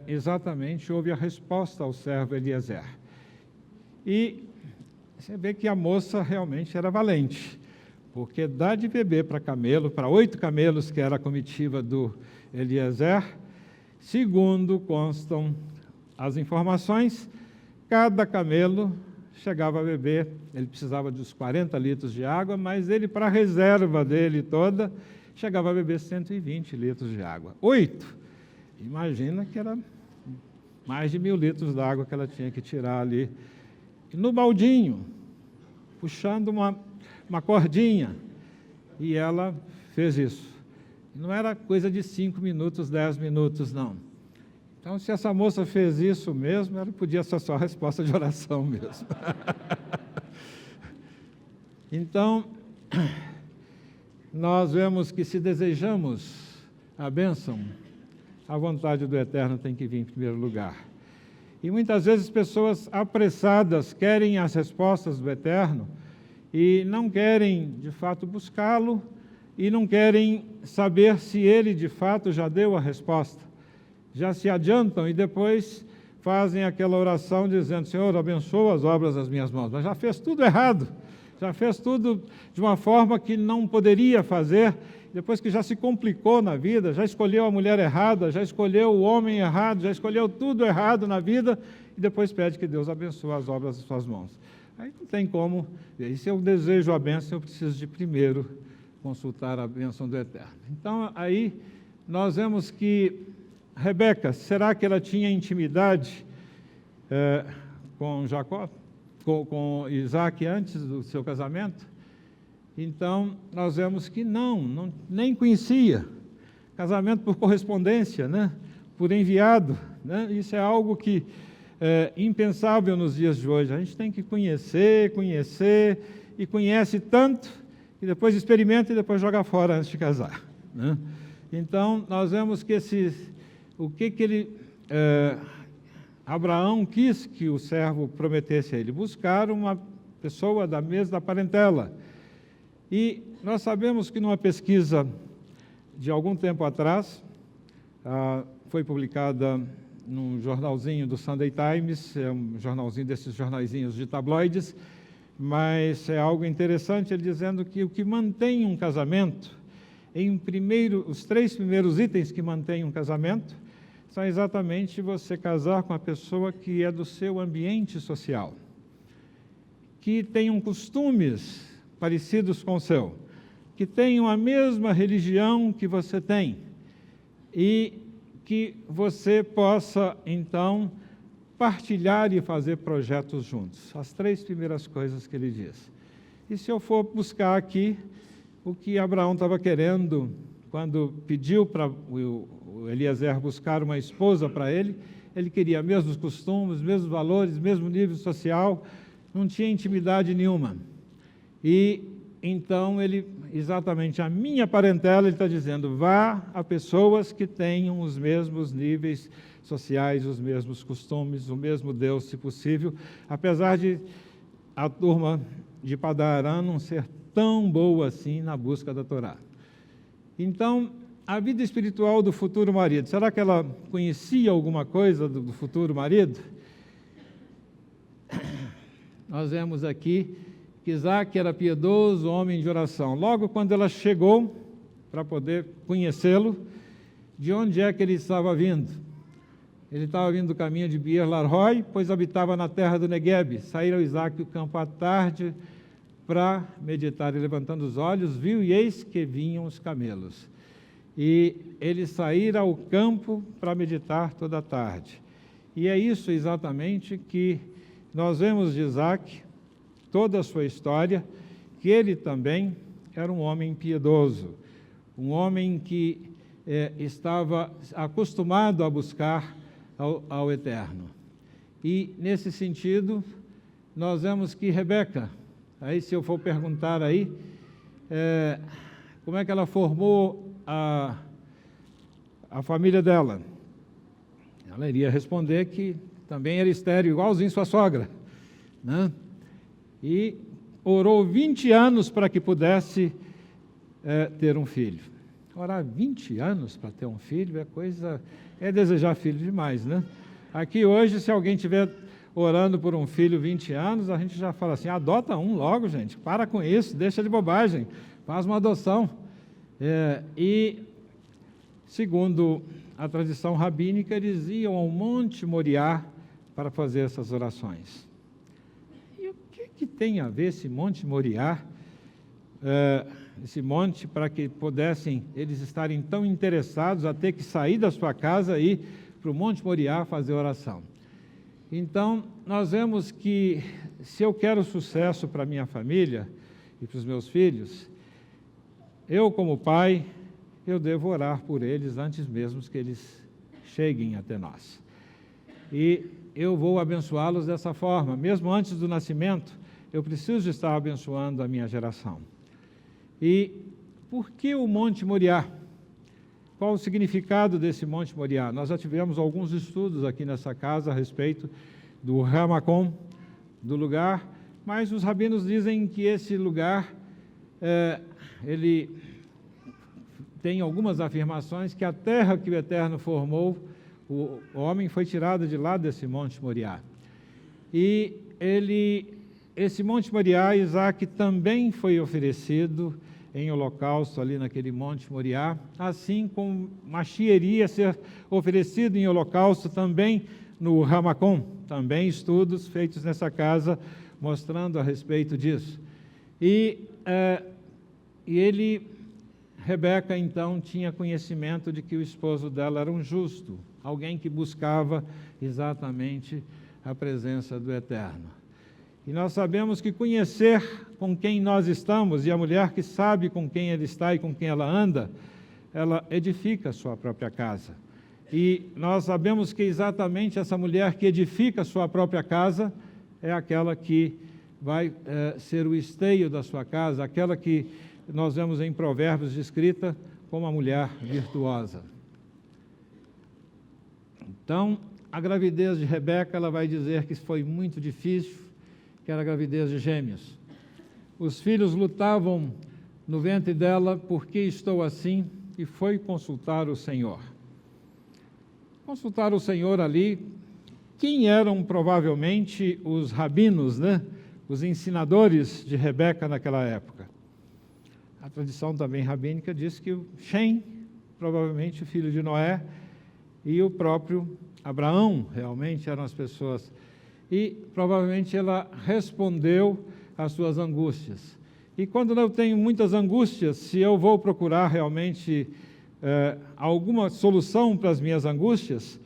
exatamente houve a resposta ao servo Eliezer. E você vê que a moça realmente era valente, porque dá de beber para camelo, para 8 camelos, que era a comitiva do Eliezer, segundo constam as informações, cada camelo chegava a beber, ele precisava dos 40 litros de água, mas ele, para a reserva dele toda, chegava a beber 120 litros de água. 8! Imagina que era mais de 1.000 litros d'água que ela tinha que tirar ali. E no baldinho, puxando uma cordinha, e ela fez isso. Não era coisa de 5 minutos, 10 minutos, não. Então, se essa moça fez isso mesmo, ela podia ser só a resposta de oração mesmo. Então, nós vemos que se desejamos a bênção, a vontade do Eterno tem que vir em primeiro lugar. E muitas vezes pessoas apressadas querem as respostas do Eterno e não querem, de fato, buscá-lo e não querem saber se ele, de fato, já deu a resposta. Já se adiantam e depois fazem aquela oração dizendo, Senhor, abençoa as obras das minhas mãos. Mas já fez tudo errado, já fez tudo de uma forma que não poderia fazer, depois que já se complicou na vida, já escolheu a mulher errada, já escolheu o homem errado, já escolheu tudo errado na vida, e depois pede que Deus abençoe as obras das suas mãos. Aí não tem como, e se eu desejo a bênção, eu preciso de primeiro consultar a bênção do Eterno. Então, aí nós vemos que Rebeca, será que ela tinha intimidade com Jacó, com Isaque antes do seu casamento? Então, nós vemos que nem conhecia. Casamento por correspondência, né? Por enviado. Né? Isso é algo que é impensável nos dias de hoje. A gente tem que conhecer, e conhece tanto, e depois experimenta e depois joga fora antes de casar. Né? Então, nós vemos que Abraão quis que o servo prometesse a ele, buscar uma pessoa da mesma parentela. E nós sabemos que numa pesquisa de algum tempo atrás, foi publicada num jornalzinho do Sunday Times, é um jornalzinho desses jornaizinhos de tabloides, mas é algo interessante ele dizendo que o que mantém um casamento, os 3 primeiros itens que mantêm um casamento, são exatamente você casar com a pessoa que é do seu ambiente social, que tenham costumes parecidos com o seu, que tenham a mesma religião que você tem, e que você possa, então, partilhar e fazer projetos juntos. As 3 primeiras coisas que ele diz. E se eu for buscar aqui o que Abraão estava querendo, quando pediu para o Eliezer buscar uma esposa para ele queria mesmos costumes, mesmos valores, mesmo nível social, não tinha intimidade nenhuma. E então exatamente a minha parentela, ele está dizendo, vá a pessoas que tenham os mesmos níveis sociais, os mesmos costumes, o mesmo Deus, se possível, apesar de a turma de Padan não ser tão boa assim na busca da Torá. Então, a vida espiritual do futuro marido, será que ela conhecia alguma coisa do futuro marido? Nós vemos aqui que Isaac era piedoso, homem de oração. Logo quando ela chegou, para poder conhecê-lo, de onde é que ele estava vindo? Ele estava vindo do caminho de Beer-Lahai, pois habitava na terra do Negueb. Saíram Isaac do campo à tarde para meditar, e levantando os olhos, viu e eis que vinham os camelos. E ele saíra ao campo para meditar toda a tarde. E é isso exatamente que nós vemos de Isaac, toda a sua história, que ele também era um homem piedoso, um homem que estava acostumado a buscar ao Eterno. E, nesse sentido, nós vemos que Rebeca, aí se eu for perguntar aí, como é que ela formou a família dela? Ela iria responder que também era estéril, igualzinho sua sogra, né? E orou 20 anos para que pudesse ter um filho. Orar 20 anos para ter um filho é desejar filho demais, né? Aqui hoje, se alguém estiver orando por um filho 20 anos, a gente já fala assim, adota um logo, gente, para com isso, deixa de bobagem, faz uma adoção. E, segundo a tradição rabínica, eles iam ao Monte Moriá para fazer essas orações. E o que tem a ver esse Monte Moriá, esse monte, para que pudessem eles estarem tão interessados a ter que sair da sua casa e ir para o Monte Moriá fazer oração? Então, nós vemos que se eu quero sucesso para a minha família e para os meus filhos, eu como pai, eu devo orar por eles antes mesmo que eles cheguem até nós. E eu vou abençoá-los dessa forma, mesmo antes do nascimento, eu preciso estar abençoando a minha geração. E por que o Monte Moriá? Qual o significado desse Monte Moriá? Nós já tivemos alguns estudos aqui nessa casa a respeito do Ramakom, do lugar, mas os rabinos dizem que esse lugar, ele tem algumas afirmações que a terra que o Eterno formou, o homem foi tirado de lá desse Monte Moriá. E esse Monte Moriá, Isaac também foi oferecido em holocausto ali naquele Monte Moriá, assim como Mashiach iria ser oferecido em holocausto também no Ramakom, também estudos feitos nessa casa mostrando a respeito disso. E Rebeca então tinha conhecimento de que o esposo dela era um justo, alguém que buscava exatamente a presença do Eterno. E nós sabemos que conhecer com quem nós estamos, e a mulher que sabe com quem ele está e com quem ela anda, ela edifica a sua própria casa. E nós sabemos que exatamente essa mulher que edifica a sua própria casa é aquela que vai ser o esteio da sua casa, aquela que nós vemos em Provérbios descrita como a mulher virtuosa. Então, a gravidez de Rebeca, ela vai dizer que foi muito difícil, que era a gravidez de gêmeos. Os filhos lutavam no ventre dela, por que estou assim? E foi consultar o Senhor. consultaram o Senhor ali quem eram provavelmente os rabinos, né? Os ensinadores de Rebeca naquela época. A tradição também rabínica diz que o Shem, provavelmente o filho de Noé, e o próprio Abraão, realmente eram as pessoas. E provavelmente ela respondeu às suas angústias. E quando eu tenho muitas angústias, se eu vou procurar realmente alguma solução para as minhas angústias,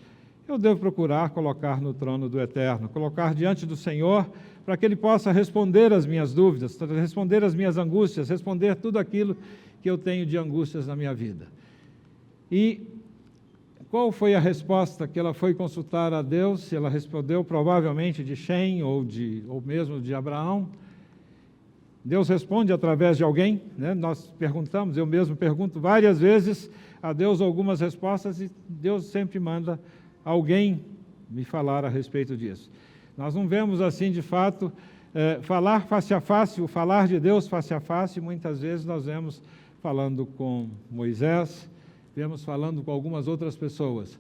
eu devo procurar colocar no trono do Eterno, colocar diante do Senhor, para que Ele possa responder às minhas dúvidas, responder às minhas angústias, responder tudo aquilo que eu tenho de angústias na minha vida. E qual foi a resposta que ela foi consultar a Deus? Se ela respondeu provavelmente de Shem ou mesmo de Abraão. Deus responde através de alguém, né? Nós perguntamos, eu mesmo pergunto várias vezes a Deus algumas respostas e Deus sempre manda alguém me falar a respeito disso. Nós não vemos assim, de fato, falar face a face, o falar de Deus face a face, muitas vezes nós vemos falando com Moisés, vemos falando com algumas outras pessoas,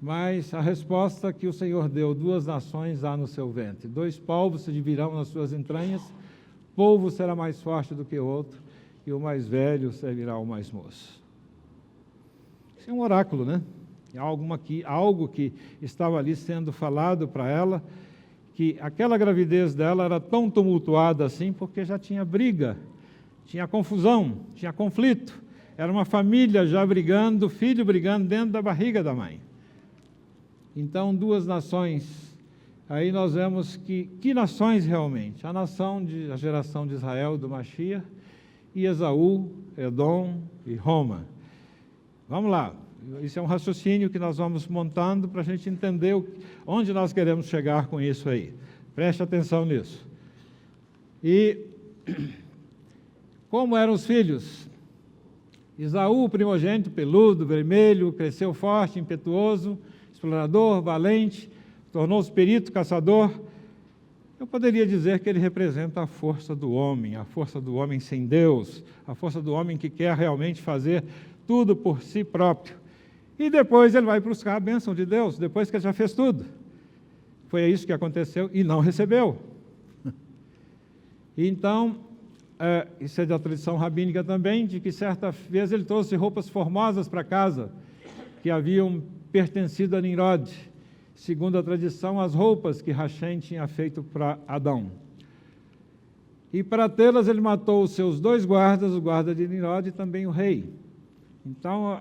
mas a resposta que o Senhor deu: 2 nações há no seu ventre, 2 povos se dividirão nas suas entranhas, povo será mais forte do que o outro, e o mais velho servirá ao mais moço. Isso é um oráculo, né? Algo que estava ali sendo falado para ela, que aquela gravidez dela era tão tumultuada assim, porque já tinha briga, tinha confusão, tinha conflito, era uma família já brigando, filho brigando dentro da barriga da mãe. Então, 2 nações, aí nós vemos que nações realmente? A geração de Israel, do Mashiach, e Esaú, Edom e Roma. Vamos lá. Isso é um raciocínio que nós vamos montando para a gente entender onde nós queremos chegar com isso aí. Preste atenção nisso. E como eram os filhos? Esaú, primogênito, peludo, vermelho, cresceu forte, impetuoso, explorador, valente, tornou-se perito, caçador. Eu poderia dizer que ele representa a força do homem sem Deus, a força do homem que quer realmente fazer tudo por si próprio. E depois ele vai buscar a bênção de Deus, depois que ele já fez tudo. Foi isso que aconteceu e não recebeu. Então, isso é da tradição rabínica também, de que certa vez ele trouxe roupas formosas para casa, que haviam pertencido a Nimrod, segundo a tradição, as roupas que Hashem tinha feito para Adão. E para tê-las ele matou os seus 2 guardas, o guarda de Nimrod e também o rei. Então,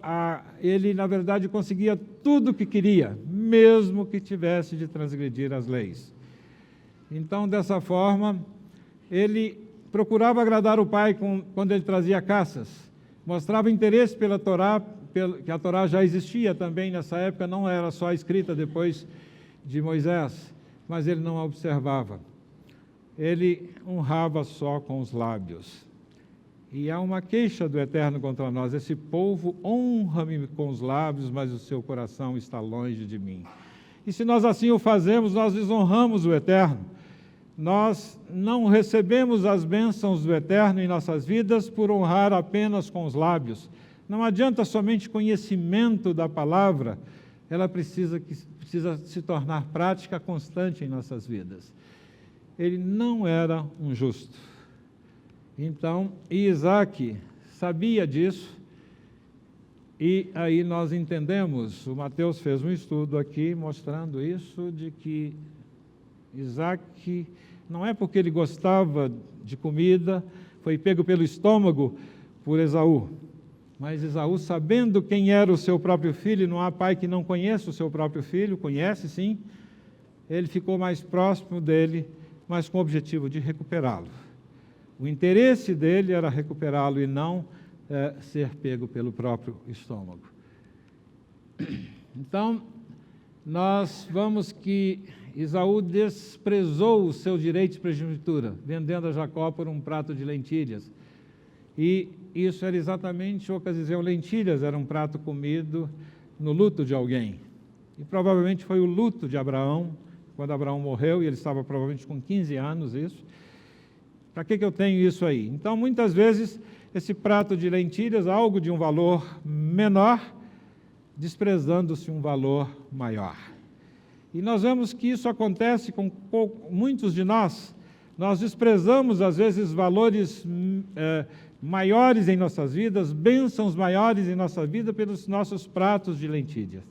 ele, na verdade, conseguia tudo o que queria, mesmo que tivesse de transgredir as leis. Então, dessa forma, ele procurava agradar o pai quando ele trazia caças, mostrava interesse pela Torá, que a Torá já existia também nessa época, não era só escrita depois de Moisés, mas ele não a observava. Ele honrava só com os lábios. E há uma queixa do Eterno contra nós: esse povo honra-me com os lábios, mas o seu coração está longe de mim. E se nós assim o fazemos, nós desonramos o Eterno. Nós não recebemos as bênçãos do Eterno em nossas vidas por honrar apenas com os lábios. Não adianta somente conhecimento da palavra, ela precisa se tornar prática constante em nossas vidas. Ele não era um justo. Então, Isaac sabia disso, e aí nós entendemos, o Mateus fez um estudo aqui mostrando isso, de que Isaac, não é porque ele gostava de comida, foi pego pelo estômago por Esaú, mas Esaú, sabendo quem era o seu próprio filho, não há pai que não conheça o seu próprio filho, conhece sim, ele ficou mais próximo dele, mas com o objetivo de recuperá-lo. O interesse dele era recuperá-lo e não ser pego pelo próprio estômago. Então, nós vamos que Esaú desprezou o seu direito de primogenitura, vendendo a Jacó por um prato de lentilhas. E isso era exatamente ocasião. Lentilhas era um prato comido no luto de alguém. E provavelmente foi o luto de Abraão, quando Abraão morreu, e ele estava provavelmente com 15 anos, isso. Para que eu tenho isso aí? Então, muitas vezes, esse prato de lentilhas, algo de um valor menor, desprezando-se um valor maior. E nós vemos que isso acontece com muitos de nós. Nós desprezamos, às vezes, valores maiores em nossas vidas, bênçãos maiores em nossa vida pelos nossos pratos de lentilhas.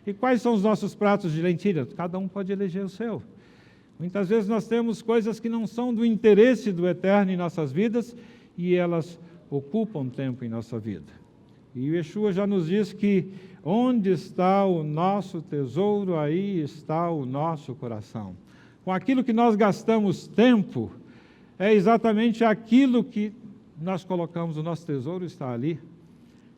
E quais são os nossos pratos de lentilhas? Cada um pode eleger o seu. Muitas vezes nós temos coisas que não são do interesse do Eterno em nossas vidas e elas ocupam tempo em nossa vida. E o Yeshua já nos diz que onde está o nosso tesouro, aí está o nosso coração. Com aquilo que nós gastamos tempo, é exatamente aquilo que nós colocamos, o nosso tesouro está ali.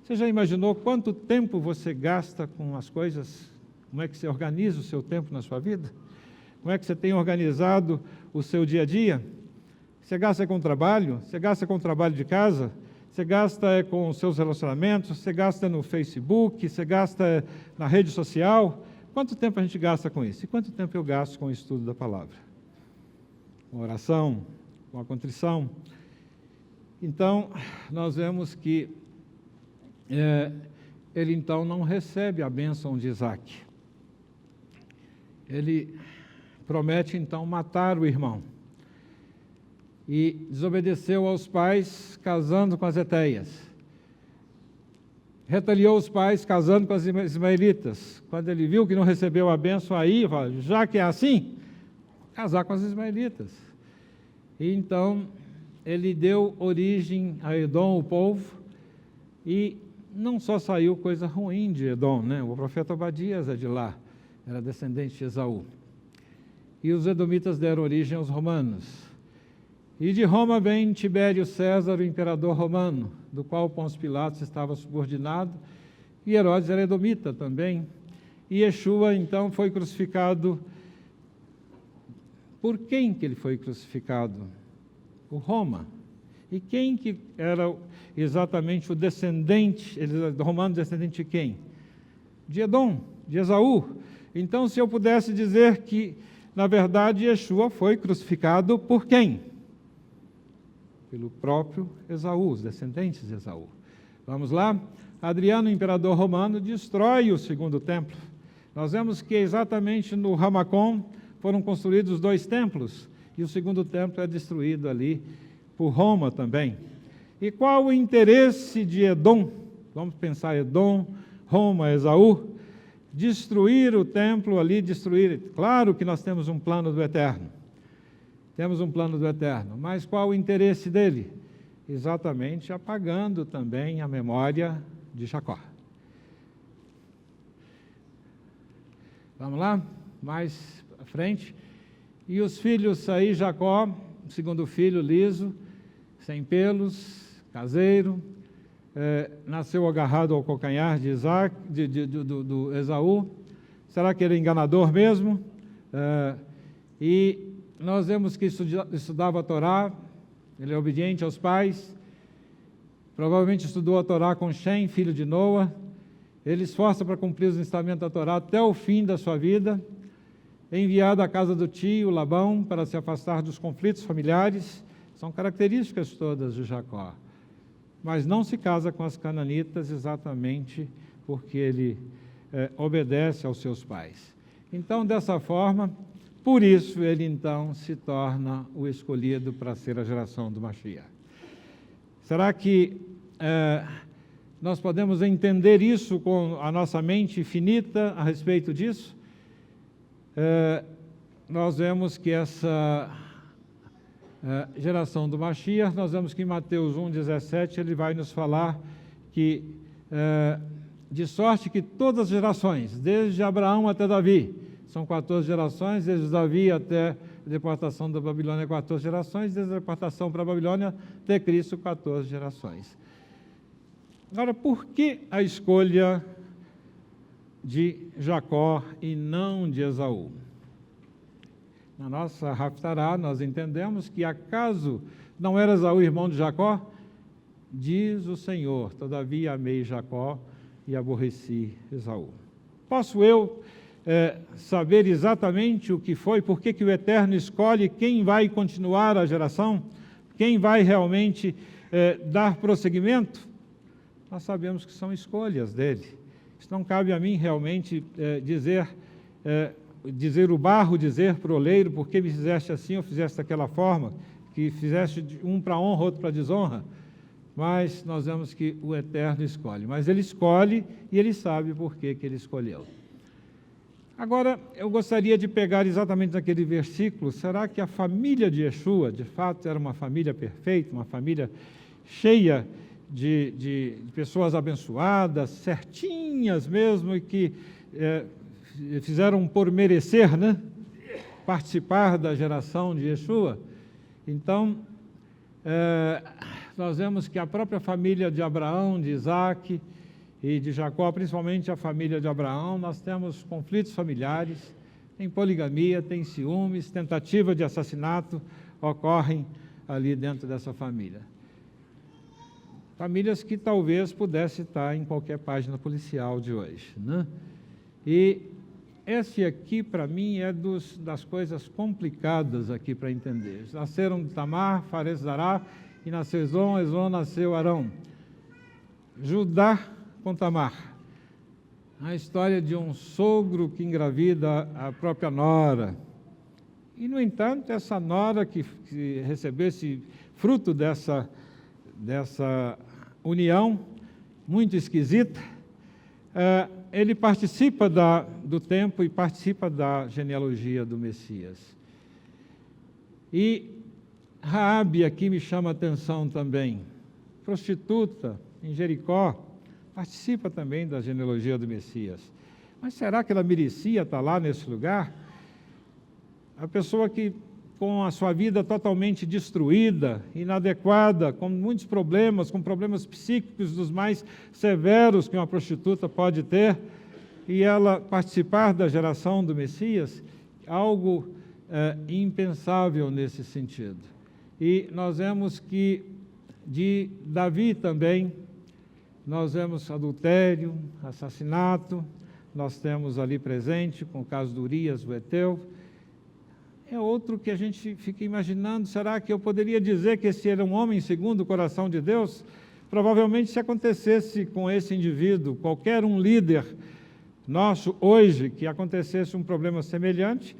Você já imaginou quanto tempo você gasta com as coisas? Como é que você organiza o seu tempo na sua vida? Como é que você tem organizado o seu dia a dia? Você gasta com trabalho? Você gasta com trabalho de casa? Você gasta com os seus relacionamentos? Você gasta no Facebook? Você gasta na rede social? Quanto tempo a gente gasta com isso? E quanto tempo eu gasto com o estudo da palavra? Com a oração, com a contrição? Então, nós vemos que ele então não recebe a bênção de Isaac. Ele promete então matar o irmão. E desobedeceu aos pais, casando com as hetéias. Retaliou os pais, casando com as ismaelitas. Quando ele viu que não recebeu a bênção, aí, já que é assim, casar com as ismaelitas. E então, ele deu origem a Edom, o povo, e não só saiu coisa ruim de Edom, né? O profeta Obadias é de lá, era descendente de Esaú. E os edomitas deram origem aos romanos. E de Roma vem Tibério César, o imperador romano, do qual Pôncio Pilatos estava subordinado, e Herodes era edomita também. E Yeshua, então, foi crucificado. Por quem que ele foi crucificado? Por Roma. E quem que era exatamente o descendente, romano descendente de quem? De Edom, de Esaú. Então, se eu pudesse dizer que, na verdade, Yeshua foi crucificado por quem? Pelo próprio Esaú, os descendentes de Esaú. Vamos lá? Adriano, imperador romano, destrói o segundo templo. Nós vemos que exatamente no Ramacom foram construídos 2 templos, e o segundo templo é destruído ali por Roma também. E qual o interesse de Edom? Vamos pensar Edom, Roma, Esaú. Destruir o templo ali, destruir. Claro que nós temos um plano do Eterno. Temos um plano do Eterno, mas qual o interesse dele? Exatamente apagando também a memória de Jacó. Vamos lá? Mais à frente. E os filhos aí, Jacó, o segundo filho, liso, sem pelos, caseiro, nasceu agarrado ao calcanhar de do Esaú. Será que ele é enganador mesmo? E nós vemos que estudava a Torá, ele é obediente aos pais, provavelmente estudou a Torá com Shem, filho de Noa, ele esforça para cumprir os ensinamentos da Torá até o fim da sua vida, é enviado à casa do tio Labão para se afastar dos conflitos familiares, são características todas de Jacó, mas não se casa com as cananitas exatamente porque ele obedece aos seus pais. Então, dessa forma, por isso, ele então se torna o escolhido para ser a geração do Mashiach. Será que nós podemos entender isso com a nossa mente finita a respeito disso? Nós vemos que essa geração do Mashiach, nós vemos que em Mateus 1,17, ele vai nos falar que, de sorte que todas as gerações, desde Abraão até Davi, são 14 gerações, desde Davi até a deportação da Babilônia, 14 gerações, desde a deportação para a Babilônia até Cristo, 14 gerações. Agora, por que a escolha de Jacó e não de Esaú? Na nossa Haftará, nós entendemos que acaso não era Esaú irmão de Jacó? Diz o Senhor, todavia amei Jacó e aborreci Esaú. Posso eu saber exatamente o que foi, por que o Eterno escolhe quem vai continuar a geração, quem vai realmente dar prosseguimento? Nós sabemos que são escolhas dele, Não cabe a mim realmente dizer o barro, dizer para o oleiro, por que me fizeste assim ou fizeste daquela forma, que fizeste um para honra, outro para desonra. Mas nós vemos que o Eterno escolhe. Mas Ele escolhe e Ele sabe por que Ele escolheu. Agora, eu gostaria de pegar exatamente naquele versículo, será que a família de Yeshua, de fato, era uma família perfeita, uma família cheia de pessoas abençoadas, certinhas mesmo, e que fizeram por merecer, né, participar da geração de Yeshua? Então, nós vemos que a própria família de Abraão, de Isaac e de Jacó, principalmente a família de Abraão, nós temos conflitos familiares, tem poligamia, tem ciúmes, tentativa de assassinato ocorrem ali dentro dessa família. Famílias que talvez pudesse estar em qualquer página policial de hoje, né? E esse aqui, para mim, é das coisas complicadas aqui para entender. Nasceram de Tamar, Fares Zará, e nasceu Ezon, Ezon nasceu Arão. Judá com Tamar. A história de um sogro que engravida a própria nora. E, no entanto, essa nora que recebeu esse fruto dessa união muito esquisita, ele participa do tempo e participa da genealogia do Messias. E Raabe aqui me chama a atenção também, prostituta em Jericó, participa também da genealogia do Messias. Mas será que ela merecia estar lá nesse lugar? A pessoa que, com a sua vida totalmente destruída, inadequada, com muitos problemas, com problemas psíquicos dos mais severos que uma prostituta pode ter, e ela participar da geração do Messias, algo impensável nesse sentido. E nós vemos que de Davi também, nós vemos adultério, assassinato, nós temos ali presente, com o caso de Urias, o Eteu. É outro que a gente fica imaginando, será que eu poderia dizer que esse era um homem segundo o coração de Deus? Provavelmente, se acontecesse com esse indivíduo, qualquer um líder nosso hoje, que acontecesse um problema semelhante,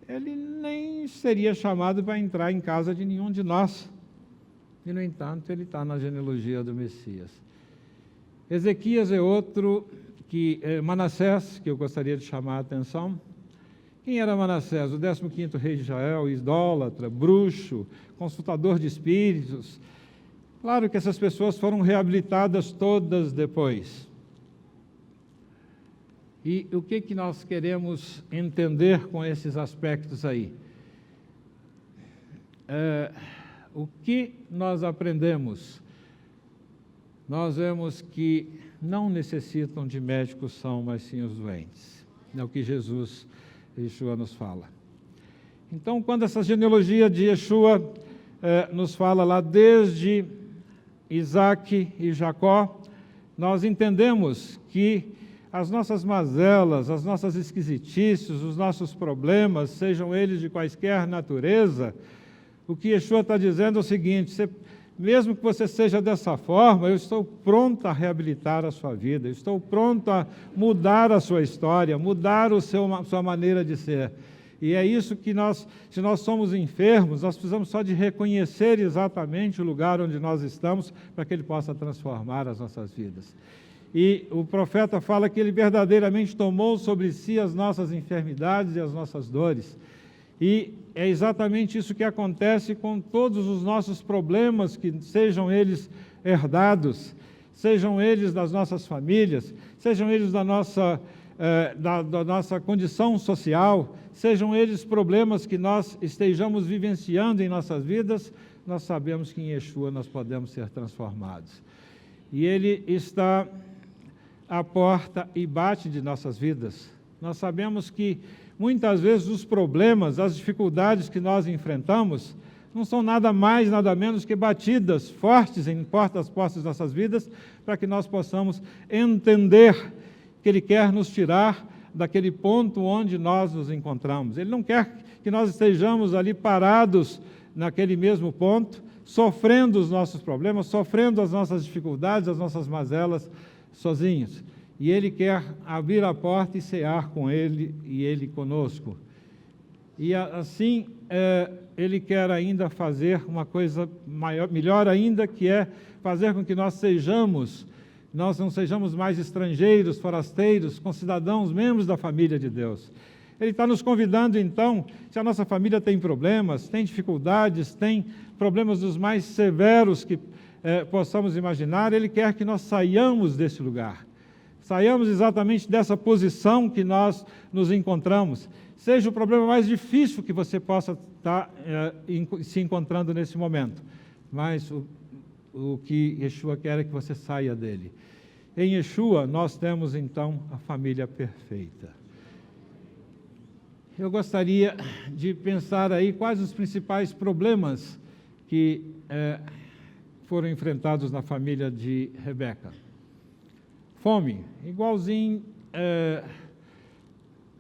ele nem seria chamado para entrar em casa de nenhum de nós. E, no entanto, ele está na genealogia do Messias. Ezequias é outro, Manassés, que eu gostaria de chamar a atenção. Quem era Manassés? O 15º rei de Israel, idólatra, bruxo, consultador de espíritos. Claro que essas pessoas foram reabilitadas todas depois. E o que nós queremos entender com esses aspectos aí? O que nós aprendemos? Nós vemos que não necessitam de médicos são, mas sim os doentes. É o que Yeshua nos fala. Então, quando essa genealogia de Yeshua nos fala lá desde Isaac e Jacó, nós entendemos que as nossas mazelas, as nossas esquisitices, os nossos problemas, sejam eles de quaisquer natureza, o que Yeshua está dizendo é o seguinte: mesmo que você seja dessa forma, eu estou pronto a reabilitar a sua vida, eu estou pronto a mudar a sua história, mudar a sua maneira de ser. E é isso que se nós somos enfermos, nós precisamos só de reconhecer exatamente o lugar onde nós estamos, para que Ele possa transformar as nossas vidas. E o profeta fala que Ele verdadeiramente tomou sobre si as nossas enfermidades e as nossas dores. E é exatamente isso que acontece com todos os nossos problemas, que sejam eles herdados, sejam eles das nossas famílias, sejam eles da nossa condição social, sejam eles problemas que nós estejamos vivenciando em nossas vidas, nós sabemos que em Yeshua nós podemos ser transformados. E Ele está à porta e bate de nossas vidas. Nós sabemos que muitas vezes os problemas, as dificuldades que nós enfrentamos, não são nada mais, nada menos que batidas fortes em portas de nossas vidas, para que nós possamos entender que Ele quer nos tirar daquele ponto onde nós nos encontramos. Ele não quer que nós estejamos ali parados naquele mesmo ponto, sofrendo os nossos problemas, sofrendo as nossas dificuldades, as nossas mazelas, sozinhos. e Ele quer abrir a porta e cear com Ele e Ele conosco. E assim, Ele quer ainda fazer uma coisa melhor ainda, que é fazer com que nós não sejamos mais estrangeiros, forasteiros, concidadãos, membros da família de Deus. Ele está nos convidando, então, se a nossa família tem problemas, tem dificuldades, tem problemas dos mais severos que possamos imaginar, Ele quer que nós saiamos desse lugar. Saiamos exatamente dessa posição que nós nos encontramos. Seja o problema mais difícil que você possa estar se encontrando nesse momento. Mas o que Yeshua quer é que você saia dele. Em Yeshua, nós temos, então, a família perfeita. Eu gostaria de pensar aí quais os principais problemas que foram enfrentados na família de Rebeca. Fome,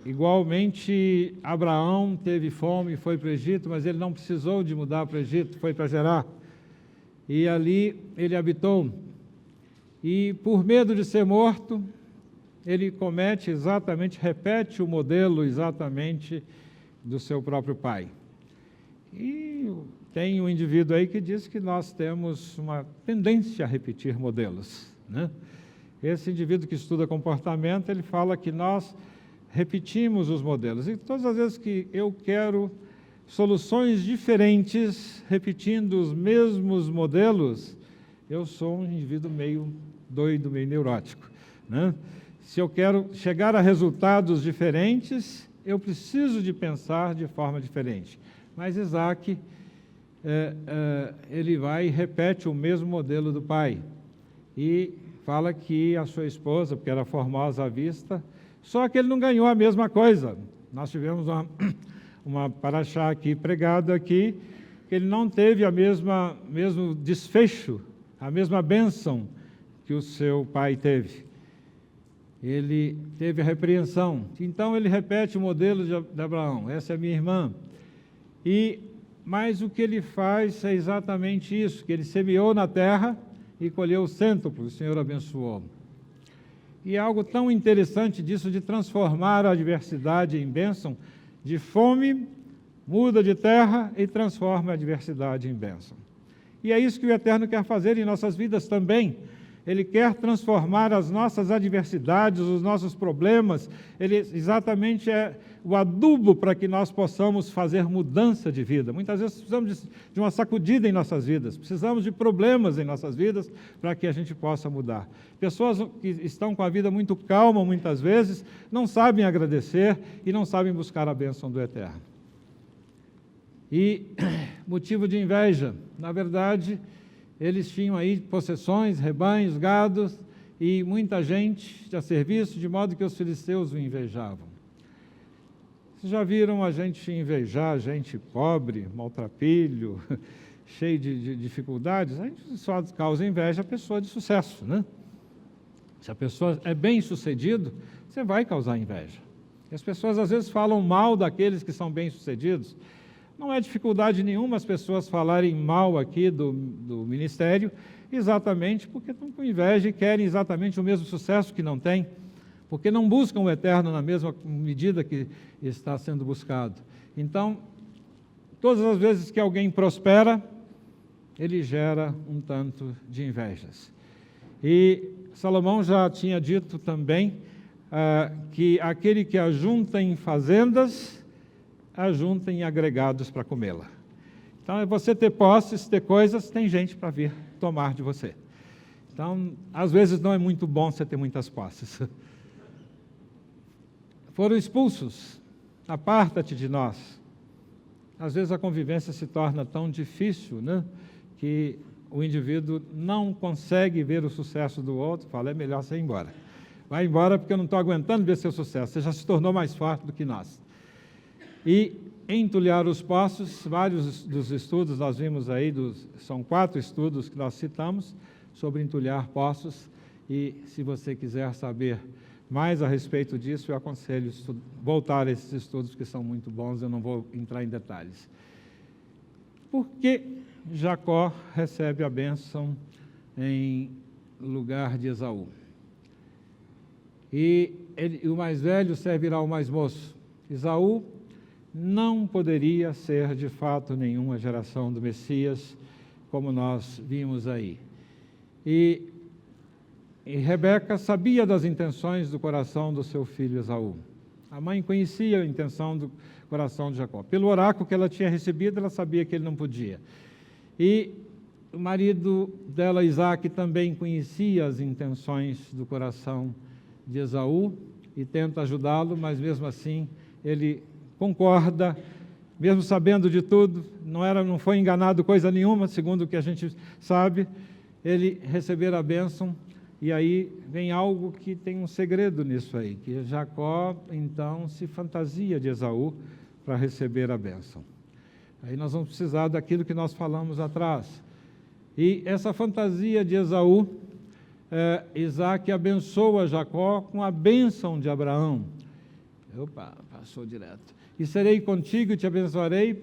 igualmente Abraão teve fome e foi para o Egito, mas ele não precisou de mudar para o Egito, foi para Gerar. E ali ele habitou. E por medo de ser morto, ele repete o modelo exatamente do seu próprio pai. E tem um indivíduo aí que diz que nós temos uma tendência a repetir modelos, né? Esse indivíduo que estuda comportamento, ele fala que nós repetimos os modelos. E todas as vezes que eu quero soluções diferentes, repetindo os mesmos modelos, eu sou um indivíduo meio doido, meio neurótico, né? Se eu quero chegar a resultados diferentes, eu preciso de pensar de forma diferente. Mas Isaac, ele vai e repete o mesmo modelo do pai. E fala que a sua esposa, porque era formosa à vista, só que ele não ganhou a mesma coisa. Nós tivemos uma paraxá aqui, pregado aqui, que ele não teve mesmo desfecho, a mesma bênção que o seu pai teve. Ele teve a repreensão. Então ele repete o modelo de Abraão. Essa é minha irmã. Mas o que ele faz é exatamente isso, que ele semeou na terra e colheu o cêntuplo, o Senhor abençoou. E é algo tão interessante disso, de transformar a adversidade em bênção, de fome, muda de terra e transforma a adversidade em bênção. E é isso que o Eterno quer fazer em nossas vidas também. Ele quer transformar as nossas adversidades, os nossos problemas, ele exatamente é o adubo para que nós possamos fazer mudança de vida. Muitas vezes precisamos de uma sacudida em nossas vidas, precisamos de problemas em nossas vidas para que a gente possa mudar. Pessoas que estão com a vida muito calma, muitas vezes, não sabem agradecer e não sabem buscar a bênção do Eterno. E motivo de inveja, na verdade, eles tinham aí possessões, rebanhos, gados e muita gente a serviço, de modo que os filisteus o invejavam. Vocês já viram a gente invejar gente pobre, maltrapilho, cheio de dificuldades? A gente só causa inveja a pessoa de sucesso, né? Se a pessoa é bem-sucedido, você vai causar inveja. E as pessoas às vezes falam mal daqueles que são bem-sucedidos. Não é dificuldade nenhuma as pessoas falarem mal aqui do ministério, exatamente porque estão com inveja e querem exatamente o mesmo sucesso que não têm, porque não buscam o Eterno na mesma medida que está sendo buscado. Então, todas as vezes que alguém prospera, ele gera um tanto de invejas. E Salomão já tinha dito também que aquele que ajunta em fazendas, ajunta em agregados para comê-la. Então, é você ter posses, ter coisas, tem gente para vir tomar de você. Então, às vezes não é muito bom você ter muitas posses. Foram expulsos, aparta-te de nós. Às vezes a convivência se torna tão difícil, né, que o indivíduo não consegue ver o sucesso do outro, fala, é melhor você ir embora. Vai embora porque eu não estou aguentando ver seu sucesso, você já se tornou mais forte do que nós. E entulhar os poços, vários dos estudos nós vimos aí, são 4 estudos que nós citamos sobre entulhar poços, e se você quiser saber mais a respeito disso, eu aconselho voltar a esses estudos que são muito bons, eu não vou entrar em detalhes. Por que Jacó recebe a bênção em lugar de Esaú? e o mais velho servirá ao mais moço. Esaú não poderia ser, de fato, nenhuma geração do Messias, como nós vimos aí. E Rebeca sabia das intenções do coração do seu filho Esaú. A mãe conhecia a intenção do coração de Jacó. Pelo oráculo que ela tinha recebido, ela sabia que ele não podia. E o marido dela, Isaque, também conhecia as intenções do coração de Esaú e tenta ajudá-lo, mas mesmo assim ele concorda, mesmo sabendo de tudo, não foi enganado coisa nenhuma, segundo o que a gente sabe, ele receber a bênção. E aí vem algo que tem um segredo nisso aí, que Jacó, então, se fantasia de Esaú para receber a bênção. Aí nós vamos precisar daquilo que nós falamos atrás. E essa fantasia de Esaú, Isaque abençoa Jacó com a bênção de Abraão. Opa, passou direto. E serei contigo e te abençoarei,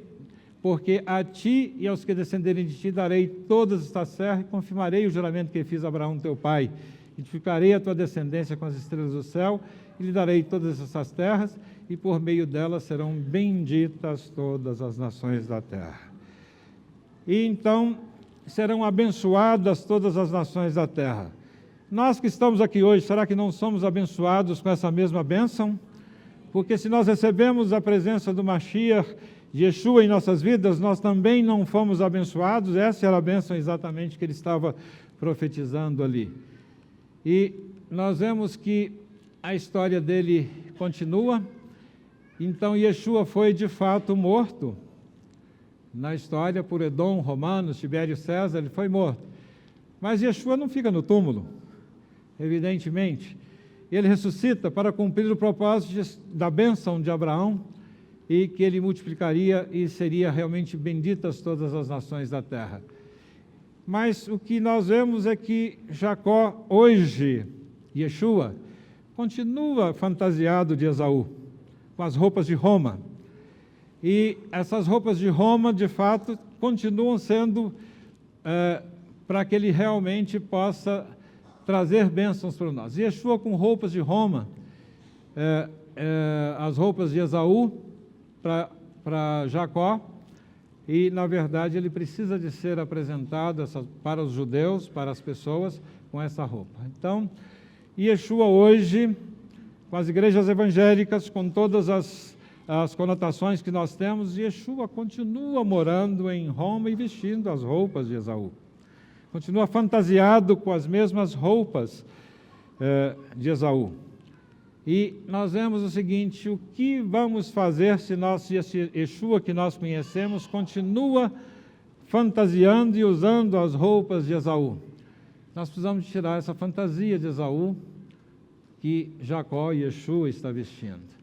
porque a ti e aos que descenderem de ti darei todas estas terras e confirmarei o juramento que fiz a Abraão teu pai. Edificarei a tua descendência com as estrelas do céu e lhe darei todas essas terras e por meio delas serão benditas todas as nações da terra. E então serão abençoadas todas as nações da terra. Nós que estamos aqui hoje, será que não somos abençoados com essa mesma bênção? Porque se nós recebemos a presença do Mashiach, de Yeshua em nossas vidas, nós também não fomos abençoados. Essa era a bênção exatamente que ele estava profetizando ali. E nós vemos que a história dele continua. Então Yeshua foi de fato morto na história por Edom, romanos, Tibério César, ele foi morto. Mas Yeshua não fica no túmulo, evidentemente. Ele ressuscita para cumprir o propósito da bênção de Abraão, e que ele multiplicaria e seria realmente benditas todas as nações da terra. Mas o que nós vemos é que Jacó, hoje, Yeshua, continua fantasiado de Esaú, com as roupas de Roma. E essas roupas de Roma, de fato, continuam sendo para que ele realmente possa trazer bênçãos para nós. Yeshua com roupas de Roma, as roupas de Esaú, para Jacó, e na verdade ele precisa de ser apresentado para os judeus, para as pessoas, com essa roupa. Então, Yeshua hoje, com as igrejas evangélicas, com todas as conotações que nós temos, Yeshua continua morando em Roma e vestindo as roupas de Esaú. Continua fantasiado com as mesmas roupas de Esaú. E nós vemos o seguinte: o que vamos fazer se esse Yeshua que nós conhecemos continua fantasiando e usando as roupas de Esaú? Nós precisamos tirar essa fantasia de Esaú que Jacó e Yeshua está vestindo.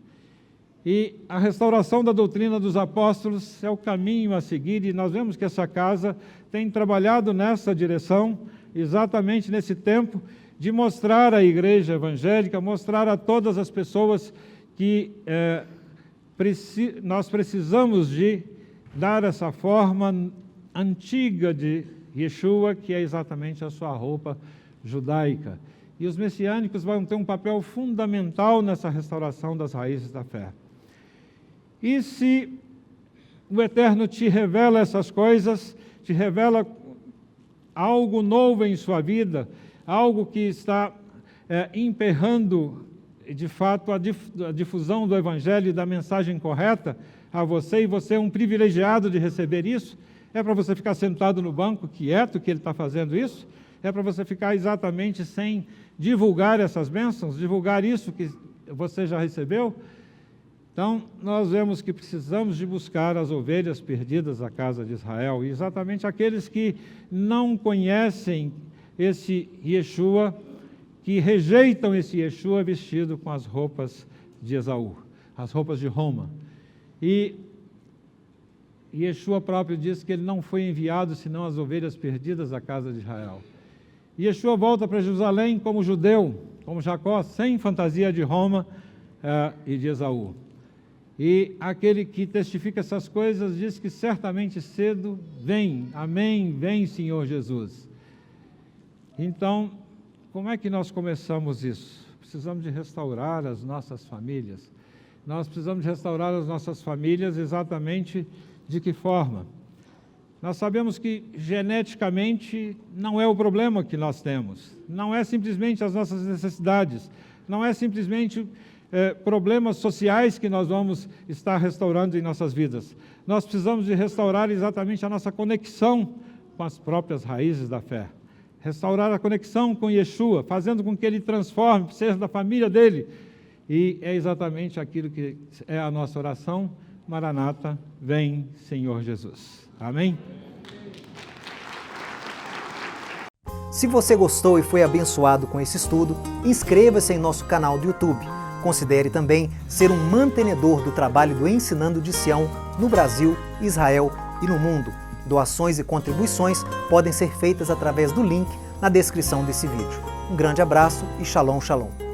E a restauração da doutrina dos apóstolos é o caminho a seguir, e nós vemos que essa casa tem trabalhado nessa direção, exatamente nesse tempo, de mostrar à igreja evangélica, mostrar a todas as pessoas que nós precisamos de dar essa forma antiga de Yeshua, que é exatamente a sua roupa judaica. E os messiânicos vão ter um papel fundamental nessa restauração das raízes da fé. E se o Eterno te revela essas coisas, te revela algo novo em sua vida, algo que está emperrando, de fato, a difusão do Evangelho e da mensagem correta a você, e você é um privilegiado de receber isso, é para você ficar sentado no banco, quieto, que ele está fazendo isso? É para você ficar exatamente sem divulgar essas bênçãos, divulgar isso que você já recebeu? Então, nós vemos que precisamos de buscar as ovelhas perdidas da casa de Israel, e exatamente aqueles que não conhecem esse Yeshua, que rejeitam esse Yeshua vestido com as roupas de Esaú, as roupas de Roma. E Yeshua próprio diz que ele não foi enviado senão as ovelhas perdidas da casa de Israel. Yeshua volta para Jerusalém como judeu, como Jacó, sem fantasia de Roma e de Esaú. E aquele que testifica essas coisas diz que certamente cedo vem, amém, vem Senhor Jesus. Então, como é que nós começamos isso? precisamos de restaurar as nossas famílias. Nós precisamos de restaurar as nossas famílias exatamente de que forma? Nós sabemos que geneticamente não é o problema que nós temos, não é simplesmente as nossas necessidades, não é simplesmente problemas sociais que nós vamos estar restaurando em nossas vidas. Nós precisamos de restaurar exatamente a nossa conexão com as próprias raízes da fé. Restaurar a conexão com Yeshua, fazendo com que Ele transforme, seja da família dele. E é exatamente aquilo que é a nossa oração. Maranata, vem, Senhor Jesus. Amém? Se você gostou e foi abençoado com esse estudo, inscreva-se em nosso canal do YouTube. Considere também ser um mantenedor do trabalho do Ensinando de Sião no Brasil, Israel e no mundo. Doações e contribuições podem ser feitas através do link na descrição desse vídeo. Um grande abraço e Shalom, Shalom.